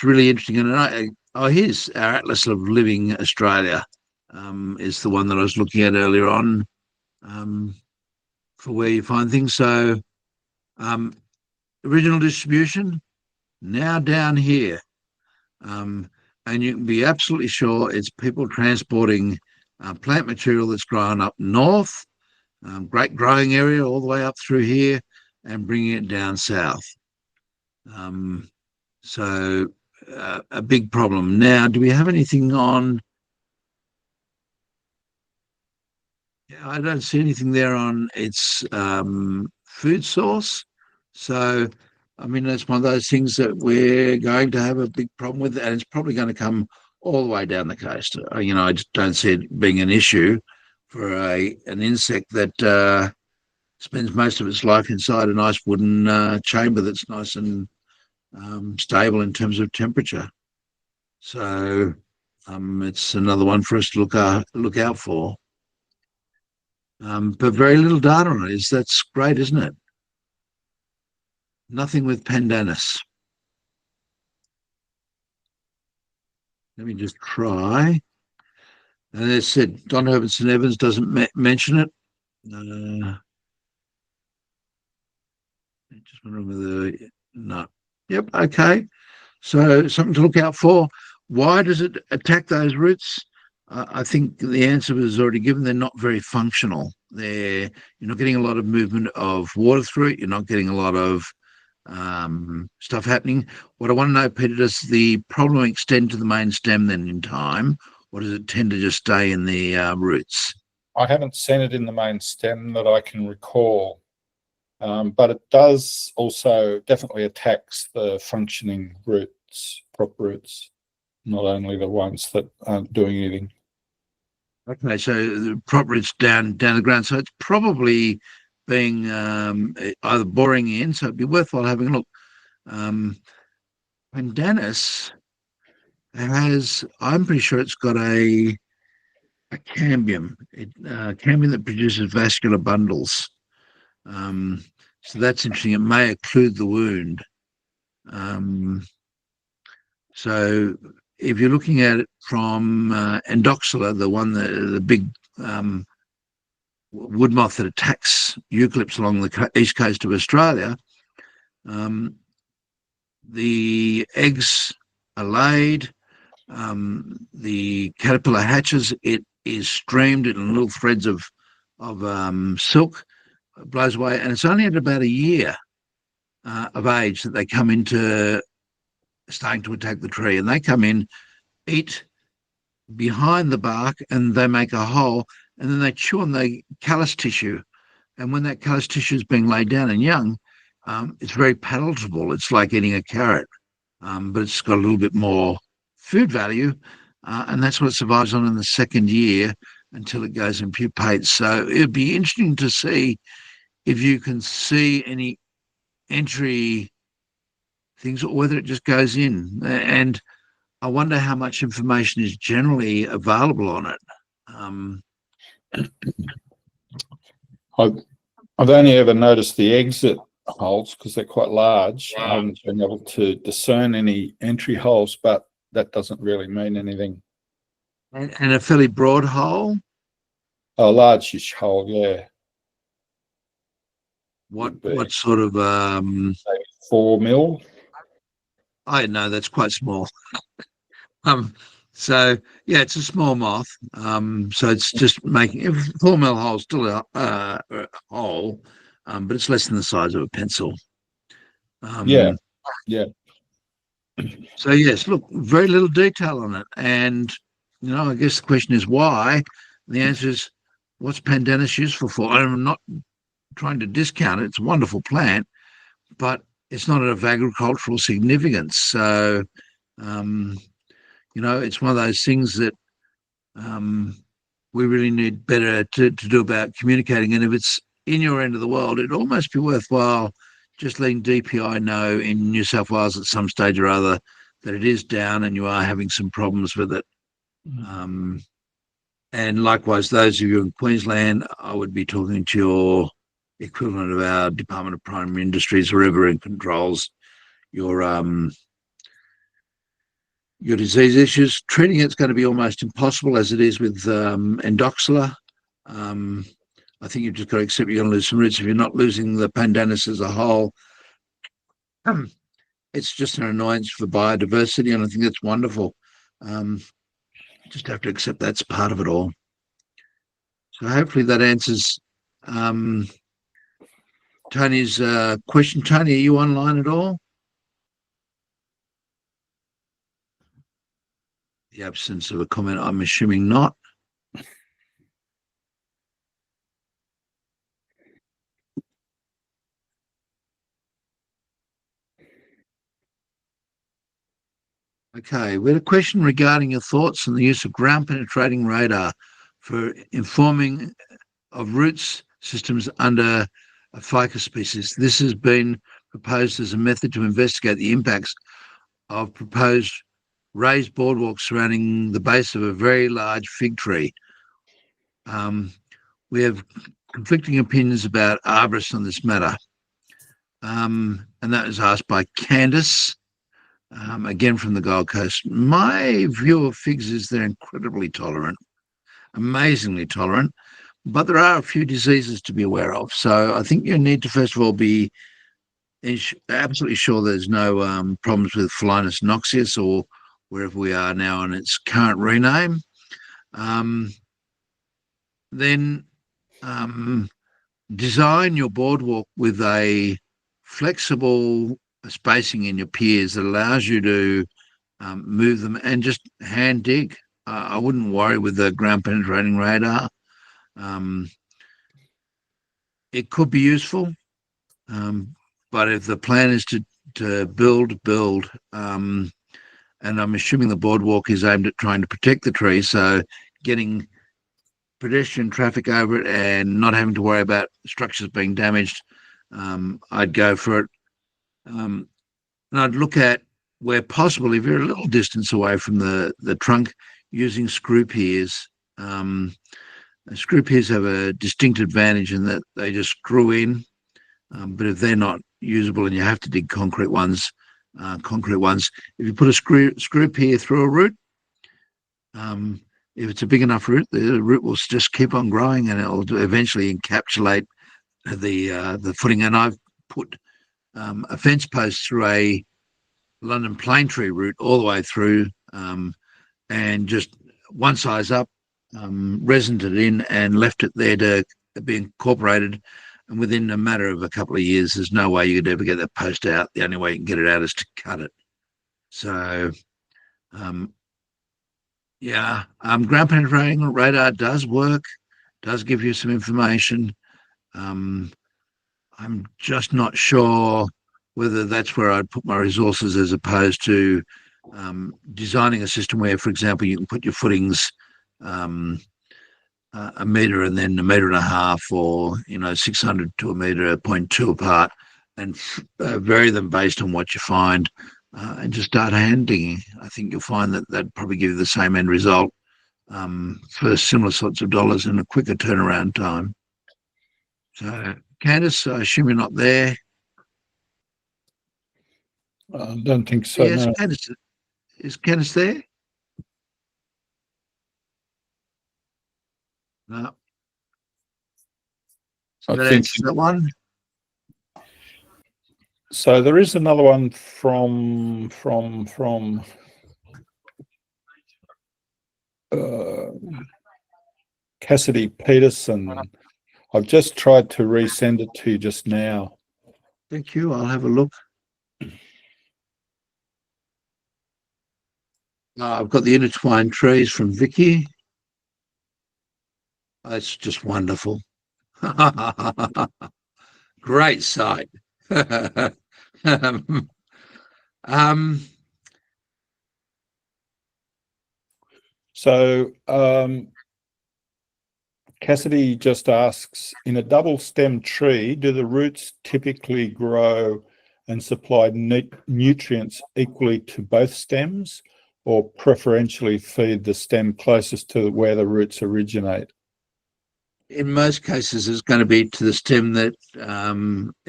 really interesting. And here's our Atlas of Living Australia, is the one that I was looking at earlier on, for where you find things. So original distribution, now down here. And you can be absolutely sure it's people transporting plant material that's grown up north, great growing area all the way up through here, and bringing it down south. A big problem. Now, do we have anything on? Yeah, I don't see anything there on its food source. So, I mean, that's one of those things that we're going to have a big problem with, and it's probably going to come all the way down the coast. I just don't see it being an issue for an insect that spends most of its life inside a nice wooden chamber that's nice and stable in terms of temperature. So it's another one for us to look out for. But very little data on it. That's great, isn't it? Nothing with pandanus. Let me just try. And as I said, Don Herbertson Evans doesn't mention it. Just wondering whether, no. Yep, okay. So something to look out for. Why does it attack those roots? I think the answer was already given. They're not very functional. You're not getting a lot of movement of water through it. You're not getting a lot of stuff happening. What I want to know, Peter, does the problem extend to the main stem then in time, or does it tend to just stay in the roots? I haven't seen it in the main stem that I can recall, but it does also definitely attacks the functioning roots, prop roots, not only the ones that aren't doing anything. Okay, so the prop roots down the ground. So it's probably being either boring in, so it'd be worthwhile having a look. Pandanus has, I'm pretty sure it's got a cambium, cambium that produces vascular bundles. So that's interesting. It may occlude the wound. So if you're looking at it from Endoxyla, the big wood moth that attacks eucalypts along the east coast of Australia, the eggs are laid, the caterpillar hatches, it is streamed in little threads of silk, blows away, and it's only at about a year of age that they come into starting to attack the tree, and they come in, eat behind the bark, and they make a hole, and then they chew on the callus tissue. And when that callus tissue is being laid down and young, it's very palatable. It's like eating a carrot, but it's got a little bit more food value, and that's what it survives on in the second year until it goes and pupates. So it'd be interesting to see if you can see any entry things, or whether it just goes in. And I wonder how much information is generally available on it. I've only ever noticed the exit holes because they're quite large. I haven't been able to discern any entry holes, but that doesn't really mean anything. And a fairly broad hole? A large-ish hole, yeah. What sort of say 4 mil? I know that's quite small. So yeah, it's a small moth. So it's just making 4 mil hole, still a hole, but it's less than the size of a pencil. Yeah. So yes, look, very little detail on it, and I guess the question is why. The answer is, what's pandanus useful for? I'm not trying to discount it. It's a wonderful plant, but it's not of agricultural significance. So, it's one of those things that we really need better to do about communicating. And if it's in your end of the world, it'd almost be worthwhile just letting DPI know in New South Wales at some stage or other that it is down and you are having some problems with it. And likewise, those of you in Queensland, I would be talking to your equivalent of our Department of Primary Industries, whoever controls your disease issues. Treating it's going to be almost impossible, as it is with endoxyla. I think you've just got to accept you're going to lose some roots if you're not losing the pandanus as a whole. It's just an annoyance for biodiversity, and I think that's wonderful. Just have to accept that's part of it all. So hopefully that answers Tony's question. Tony, are you online at all? The absence of a comment, I'm assuming not. Okay, we had a question regarding your thoughts on the use of ground penetrating radar for informing of roots systems under a ficus species. This has been proposed as a method to investigate the impacts of proposed raised boardwalks surrounding the base of a very large fig tree. We have conflicting opinions about arborists on this matter. And that was asked by Candice. Again from the Gold Coast. My view of figs is they're incredibly tolerant, amazingly tolerant, but there are a few diseases to be aware of. So I think you need to first of all be absolutely sure there's no problems with Phlinus noxious or wherever we are now in its current rename. Then design your boardwalk with a flexible spacing in your piers that allows you to move them and just hand dig. I wouldn't worry with the ground penetrating radar. It could be useful, but if the plan is to build, and I'm assuming the boardwalk is aimed at trying to protect the tree, so getting pedestrian traffic over it and not having to worry about structures being damaged, I'd go for it. And I'd look at, where possible, if you're a little distance away from the trunk, using screw piers. Screw piers have a distinct advantage in that they just screw in, but if they're not usable and you have to dig concrete ones, if you put a screw pier through a root, if it's a big enough root, the root will just keep on growing and it'll eventually encapsulate the footing. And I've put a fence post through a London plane tree route all the way through, and just one size up, resined it in and left it there to be incorporated. And within a matter of a couple of years, there's no way you could ever get that post out. The only way you can get it out is to cut it. So, ground penetrating radar does work, does give you some information. I'm just not sure whether that's where I'd put my resources, as opposed to designing a system where, for example, you can put your footings a metre and then a metre and a half, or 600 to a metre, 0.2 apart, and vary them based on what you find, and just start hand digging. I think you'll find that that'd probably give you the same end result for similar sorts of dollars and a quicker turnaround time. So, Candice, I assume you're not there. I don't think so. Yes, No. Candice, is Candice there? No. So that answers that one. So there is another one from Cassidy Peterson. I've just tried to resend it to you just now. Thank you. I'll have a look. I've got the intertwined trees from Vicky. It's just wonderful. Great site. So Cassidy just asks, in a double stem tree, do the roots typically grow and supply nutrients equally to both stems, or preferentially feed the stem closest to where the roots originate? in most cases, it's going to be to the stem that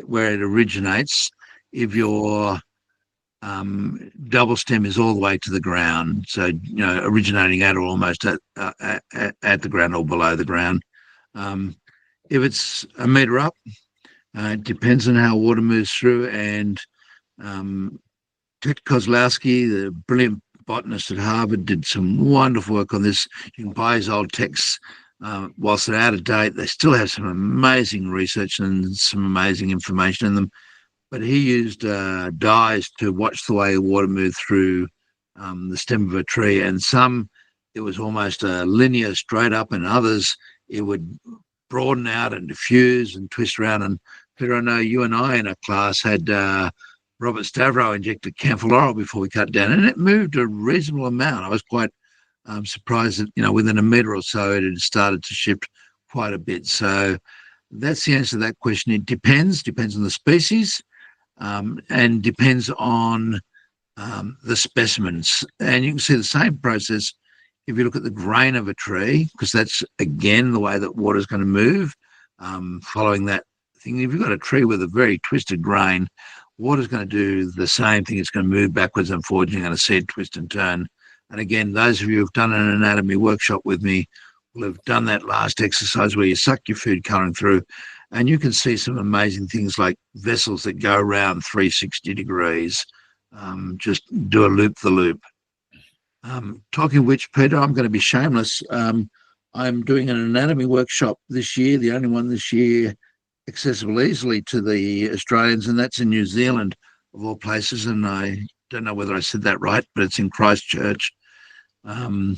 where it originates. If your double stem is all the way to the ground, so originating at or almost at the ground or below the ground. If it's a metre up, it depends on how water moves through. And Ted Kozlowski, the brilliant botanist at Harvard, did some wonderful work on this. You can buy his old texts. Whilst they're out of date, they still have some amazing research and some amazing information in them. But he used dyes to watch the way water moved through the stem of a tree. And some, it was almost a linear straight up, and others, it would broaden out and diffuse and twist around. And Peter, I know you and I in a class had Robert Stavro injected camphor laurel before we cut down, and it moved a reasonable amount. I was quite surprised that, within a metre or so, it had started to shift quite a bit. So that's the answer to that question. It depends on the species, and depends on the specimens. And you can see the same process if you look at the grain of a tree, because that's, again, the way that water is going to move, following that thing. If you've got a tree with a very twisted grain, water's going to do the same thing. It's going to move backwards and forwards. You're going to see it twist and turn. And again, those of you who've done an anatomy workshop with me will have done that last exercise where you suck your food colouring through, and you can see some amazing things like vessels that go around 360 degrees, just do a loop-the-loop. Talking of which, Peter, I'm going to be shameless. I'm doing an anatomy workshop this year, the only one this year accessible easily to the Australians, and that's in New Zealand, of all places. And I don't know whether I said that right, but it's in Christchurch. And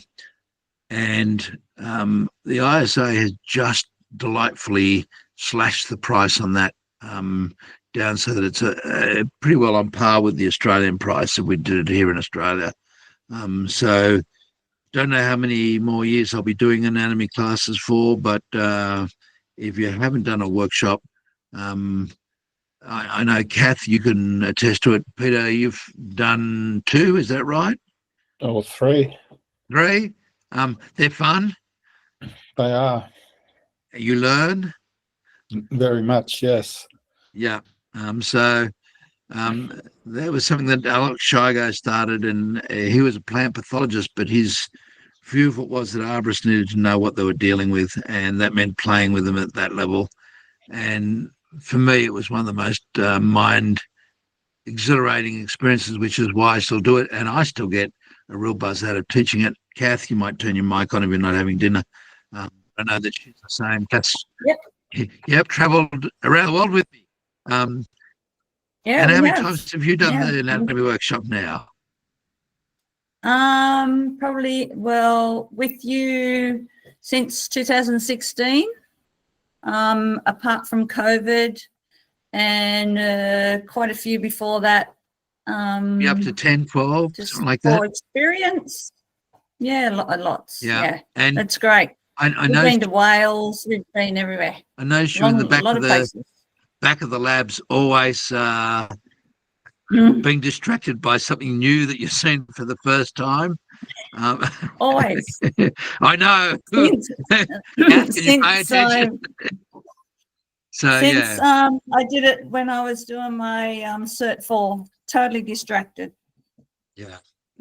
the ISA has just delightfully slashed the price on that down so that it's pretty well on par with the Australian price if we did it here in Australia. So don't know how many more years I'll be doing anatomy classes for, but if you haven't done a workshop, I know, Kath, you can attest to it. Peter, you've done 2, is that right? Oh, 3. 3? They're fun. They are. You learn. Very much, yes. Yeah. So there was something that Alex Shigo started, and he was a plant pathologist, but his view of it was that arborists needed to know what they were dealing with, and that meant playing with them at that level. And for me, it was one of the most mind exhilarating experiences, which is why I still do it, and I still get a real buzz out of teaching it. Kath, you might turn your mic on if you're not having dinner. I know that she's the same. Kath's, yep, travelled around the world with me. And how many times have you done the anatomy workshop now? Probably, well, with you since 2016, apart from COVID, and quite a few before that. Be up to 10, 12, something like that. Experience. Yeah, lots. Yeah. And that's great. I We've know been to Wales, we've been everywhere. I know you in the back of the labs, always being distracted by something new that you've seen for the first time. Always. I know. Can you pay attention? Since I did it when I was doing my Cert 4, totally distracted. Yeah.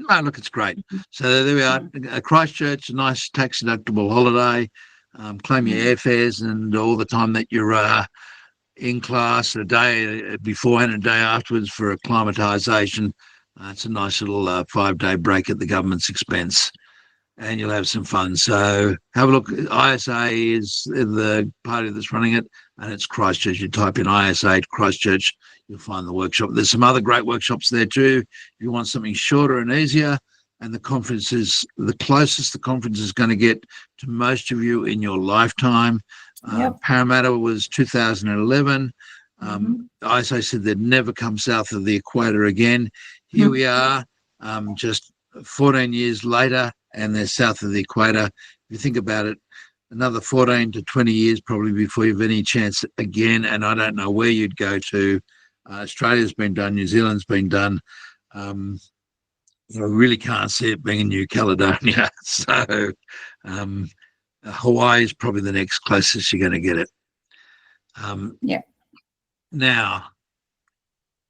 No, look, it's great. So there we are. Christchurch, a nice tax deductible holiday. Claim your airfares, and all the time that you're in class, a day before and a day afterwards for acclimatisation. It's a nice little 5-day break at the government's expense, and you'll have some fun. So have a look. ISA is the party that's running it, and it's Christchurch. You type in ISA Christchurch, you'll find the workshop. There's some other great workshops there too. If you want something shorter and easier, and the conference is the closest the conference is going to get to most of you in your lifetime. Parramatta was 2011. ISA said they'd never come south of the equator again. Here we are, just 14 years later, and they're south of the equator. If you think about it, another 14 to 20 years probably before you have any chance again, and I don't know where you'd go to. Australia's been done, New Zealand's been done. I really can't see it being in New Caledonia. So Hawaii is probably the next closest you're going to get it. Yeah. Now,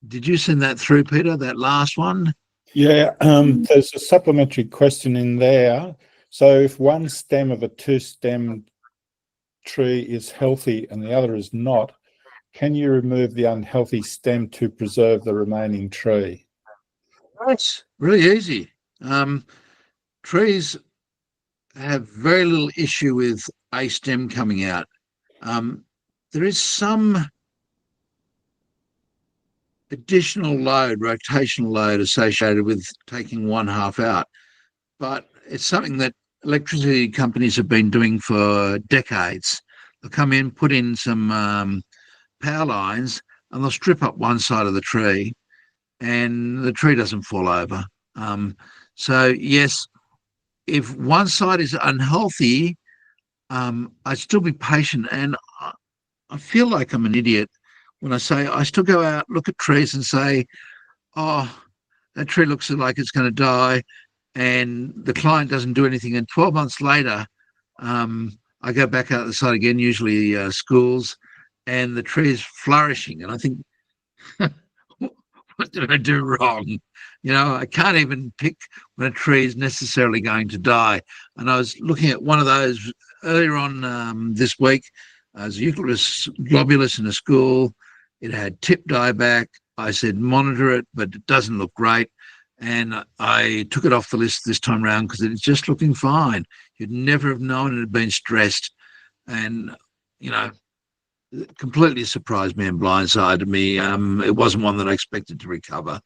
did you send that through, Peter, that last one? Yeah, there's a supplementary question in there. So if one stem of a two-stem tree is healthy and the other is not, can you remove the unhealthy stem to preserve the remaining tree? It's really easy. Trees have very little issue with a stem coming out. There is some additional load, rotational load associated with taking one half out, but it's something that electricity companies have been doing for decades. They'll come in, put in some power lines, and they'll strip up one side of the tree, and the tree doesn't fall over. So yes, if one side is unhealthy, I'd still be patient. And I feel like I'm an idiot when I say I still go out, look at trees and say, oh, that tree looks like it's going to die. And the client doesn't do anything. And 12 months later, I go back out the side again, usually schools, and the tree is flourishing. And I think, what did I do wrong? You know, I can't even pick when a tree is necessarily going to die. And I was looking at one of those earlier on this week. As a Eucalyptus globulus in a school, it had tip dieback. I said monitor it, but it doesn't look great. And I took it off the list this time around because it's just looking fine. You'd never have known it had been stressed. And, you know, it completely surprised me and blindsided me. It wasn't one that I expected to recover.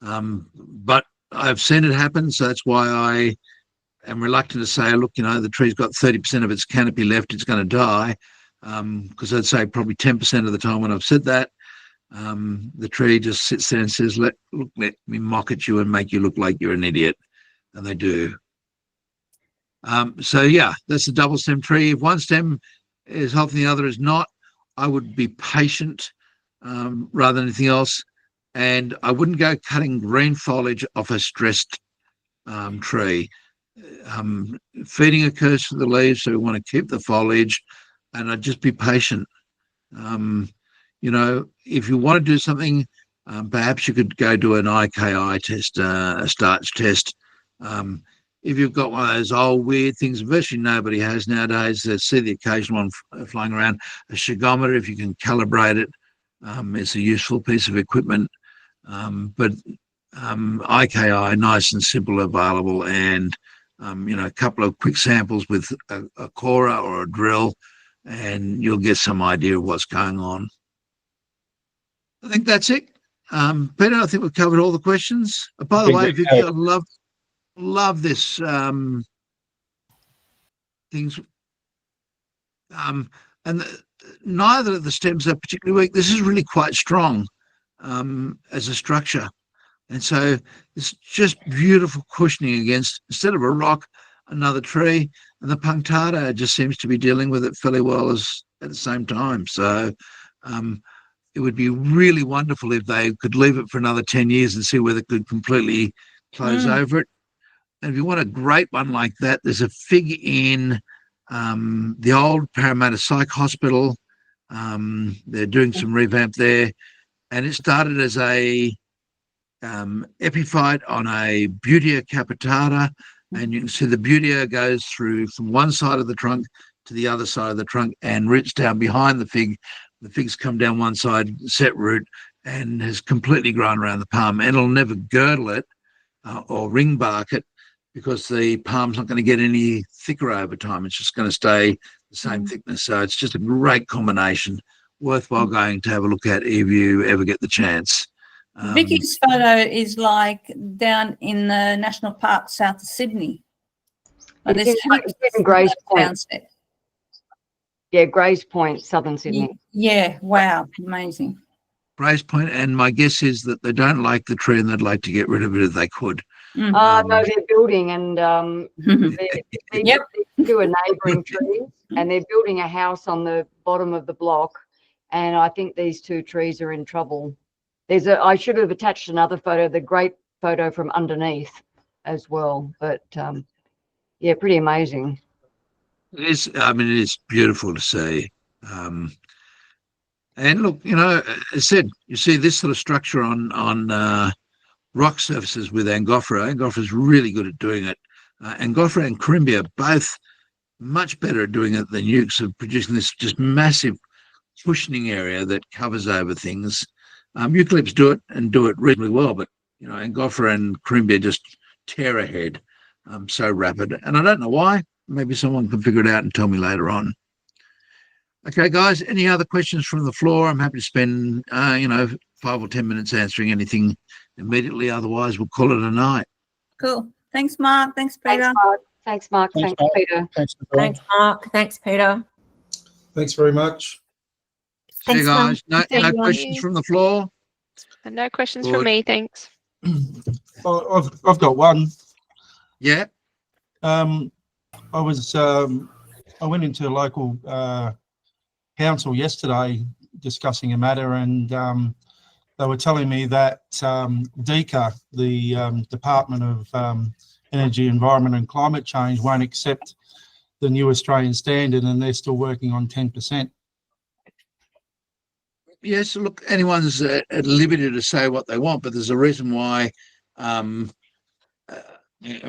But I've seen it happen, so that's why I am reluctant to say, look, you know, the tree's got 30% of its canopy left, it's going to die. Because I'd say probably 10% of the time when I've said that, the tree just sits there and says, let me mock at you and make you look like you're an idiot. And they do. So yeah, that's the double stem tree. If one stem is healthy and the other is not, I would be patient rather than anything else. And I wouldn't go cutting green foliage off a stressed tree. Feeding occurs to the leaves, so we want to keep the foliage, and I'd just be patient. You know, if you want to do something, perhaps you could go do an IKI test, a starch test. If you've got one of those old weird things virtually nobody has nowadays, see the occasional one flying around, a shigometer, if you can calibrate it, it's a useful piece of equipment. But IKI, nice and simple, available, and you know, a couple of quick samples with a corer or a drill, and you'll get some idea of what's going on. I think that's it. Peter, I think we've covered all the questions. By the way, Vicky, I love this things. Neither of the stems are particularly weak. This is really quite strong as a structure. And so it's just beautiful cushioning against, instead of a rock, another tree. And the punctata just seems to be dealing with it fairly well as at the same time. So it would be really wonderful if they could leave it for another 10 years and see whether it could completely close over it. And if you want a great one like that, there's a fig in the old Parramatta Psych Hospital. They're doing some revamp there. And it started as a epiphyte on a Butea capitata, and you can see the Butea goes through from one side of the trunk to the other side of the trunk and roots down behind the fig. The figs come down one side, set root, and has completely grown around the palm. And it'll never girdle it or ring bark it, because the palm's not going to get any thicker over time. It's just going to stay the same thickness. So it's just a great combination, worthwhile going to have a look at if you ever get the chance. Vicky's photo is like down in the national park south of Sydney. Like It's in Grays Point. Yeah, Grays Point, southern Sydney. Yeah, wow, amazing. Grays Point, and my guess is that they don't like the tree and they'd like to get rid of it if they could. No, they're building, and they're to a neighbouring tree, and they're building a house on the bottom of the block, and I think these two trees are in trouble. I should have attached another photo, the great photo from underneath as well, but yeah, pretty amazing. It is. I mean, it is beautiful to see. And look, as I said, you see this sort of structure on rock surfaces with Angophora. Angophora is really good at doing it. Angophora and Corymbia are both much better at doing it than Ukes, of producing this just massive cushioning area that covers over things. Eucalypts do it and do it reasonably well, but Angophora and Corymbia just tear ahead, so rapid. And I don't know why. Maybe someone can figure it out and tell me later on. Okay, guys, any other questions from the floor? I'm happy to spend, 5 or 10 minutes answering anything immediately. Otherwise, we'll call it a night. Cool. Thanks, Mark. Thanks, Peter. Thanks, Mark. Thanks, Mark. Thanks, Thanks, Mark. Peter. Thanks, everyone. Thanks, Mark. Thanks, Peter. Thanks very much. See you Thanks, Mum. guys. No Thank questions you. from the floor? And no questions Good. from me, thanks. Well, I've got one. Yeah. I went into a local council yesterday discussing a matter, and they were telling me that DECA, the Department of Energy, Environment and Climate Change, won't accept the new Australian standard, and they're still working on 10%. Yes, look, anyone's at liberty to say what they want, but there's a reason why a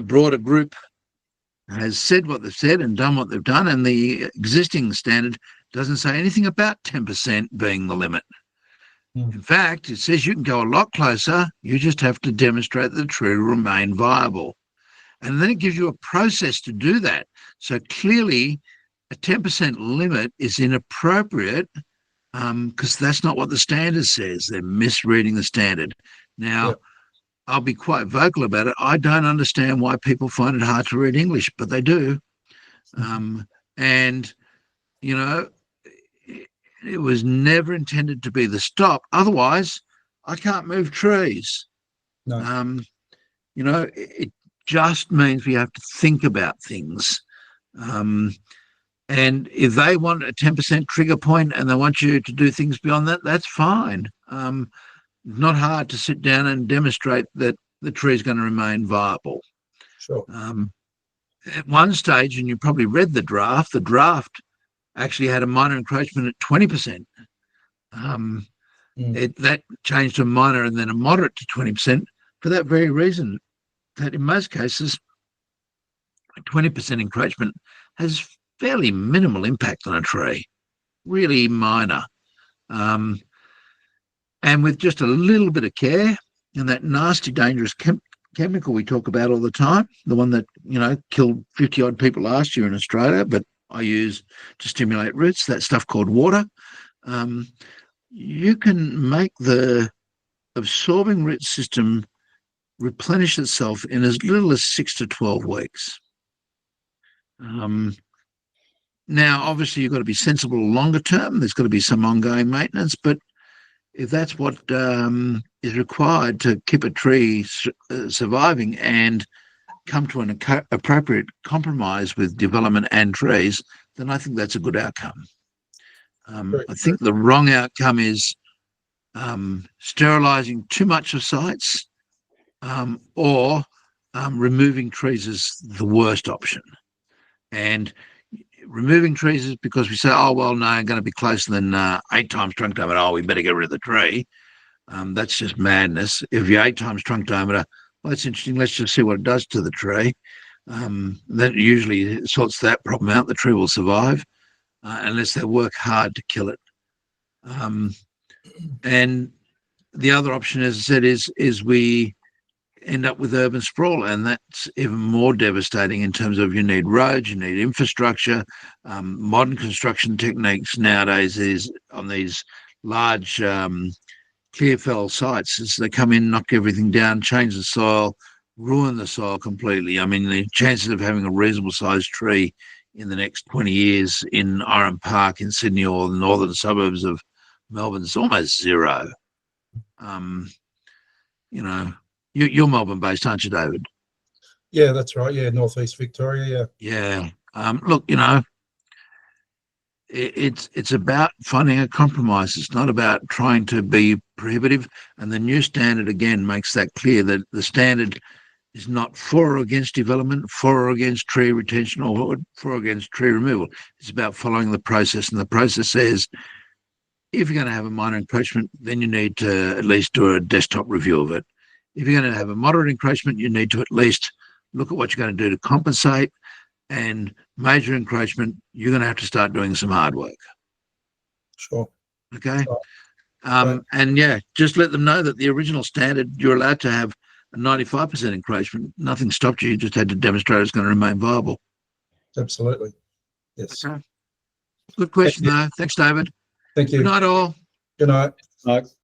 broader group has said what they've said and done what they've done, and the existing standard doesn't say anything about 10% being the limit. In fact, it says you can go a lot closer. You just have to demonstrate that the tree will remain viable. And then it gives you a process to do that. So clearly, a 10% limit is inappropriate because that's not what the standard says. They're misreading the standard. Now, I'll be quite vocal about it. I don't understand why people find it hard to read English, but they do. And, it was never intended to be the stop. Otherwise, I can't move trees. No. It just means we have to think about things. And if they want a 10% trigger point and they want you to do things beyond that, that's fine. Not hard to sit down and demonstrate that the tree is going to remain viable. Sure. At one stage, and you probably read the draft actually had a minor encroachment at 20%. That changed to a minor and then a moderate to 20% for that very reason, that in most cases, 20% encroachment has fairly minimal impact on a tree, really minor. And with just a little bit of care and that nasty, dangerous chemical we talk about all the time, the one that, killed 50 odd people last year in Australia, but I use to stimulate roots, that stuff called water. You can make the absorbing root system replenish itself in as little as 6 to 12 weeks. Now, obviously, you've got to be sensible longer term. There's got to be some ongoing maintenance, but if that's what is required to keep a tree surviving and come to an appropriate compromise with development and trees, then I think that's a good outcome. I think the wrong outcome is sterilising too much of sites or removing trees is the worst option. And removing trees is because we say, oh, well, no, I'm going to be closer than 8 times trunk diameter. Oh, we better get rid of the tree. That's just madness. If you're 8 times trunk diameter, well, that's interesting. Let's just see what it does to the tree. That usually sorts that problem out. The tree will survive unless they work hard to kill it. And the other option, as I said, is we end up with urban sprawl, and that's even more devastating in terms of you need roads, you need infrastructure. Modern construction techniques nowadays is on these large clear fell sites as they come in, knock everything down, change the soil, ruin the soil completely. I mean, the chances of having a reasonable sized tree in the next 20 years in Oran Park in Sydney or the northern suburbs of Melbourne is almost zero. You're Melbourne based, aren't you, David? Yeah, that's right. Yeah, northeast Victoria. Yeah. Look, it's about finding a compromise. It's not about trying to be prohibitive. And the new standard again makes that clear, that the standard is not for or against development, for or against tree retention, or for or against tree removal. It's about following the process, and the process says if you're going to have a minor encroachment, then you need to at least do a desktop review of it. If you're going to have a moderate encroachment, you need to at least look at what you're going to do to compensate, and major encroachment, you're going to have to start doing some hard work. Sure. Okay. Sure. And yeah, just let them know that the original standard, you're allowed to have a 95% encroachment. Nothing stopped you. You just had to demonstrate it's going to remain viable. Absolutely. Yes. Okay. Good question, though. Thanks, David. Thank you. Good night, all. Good night. Like,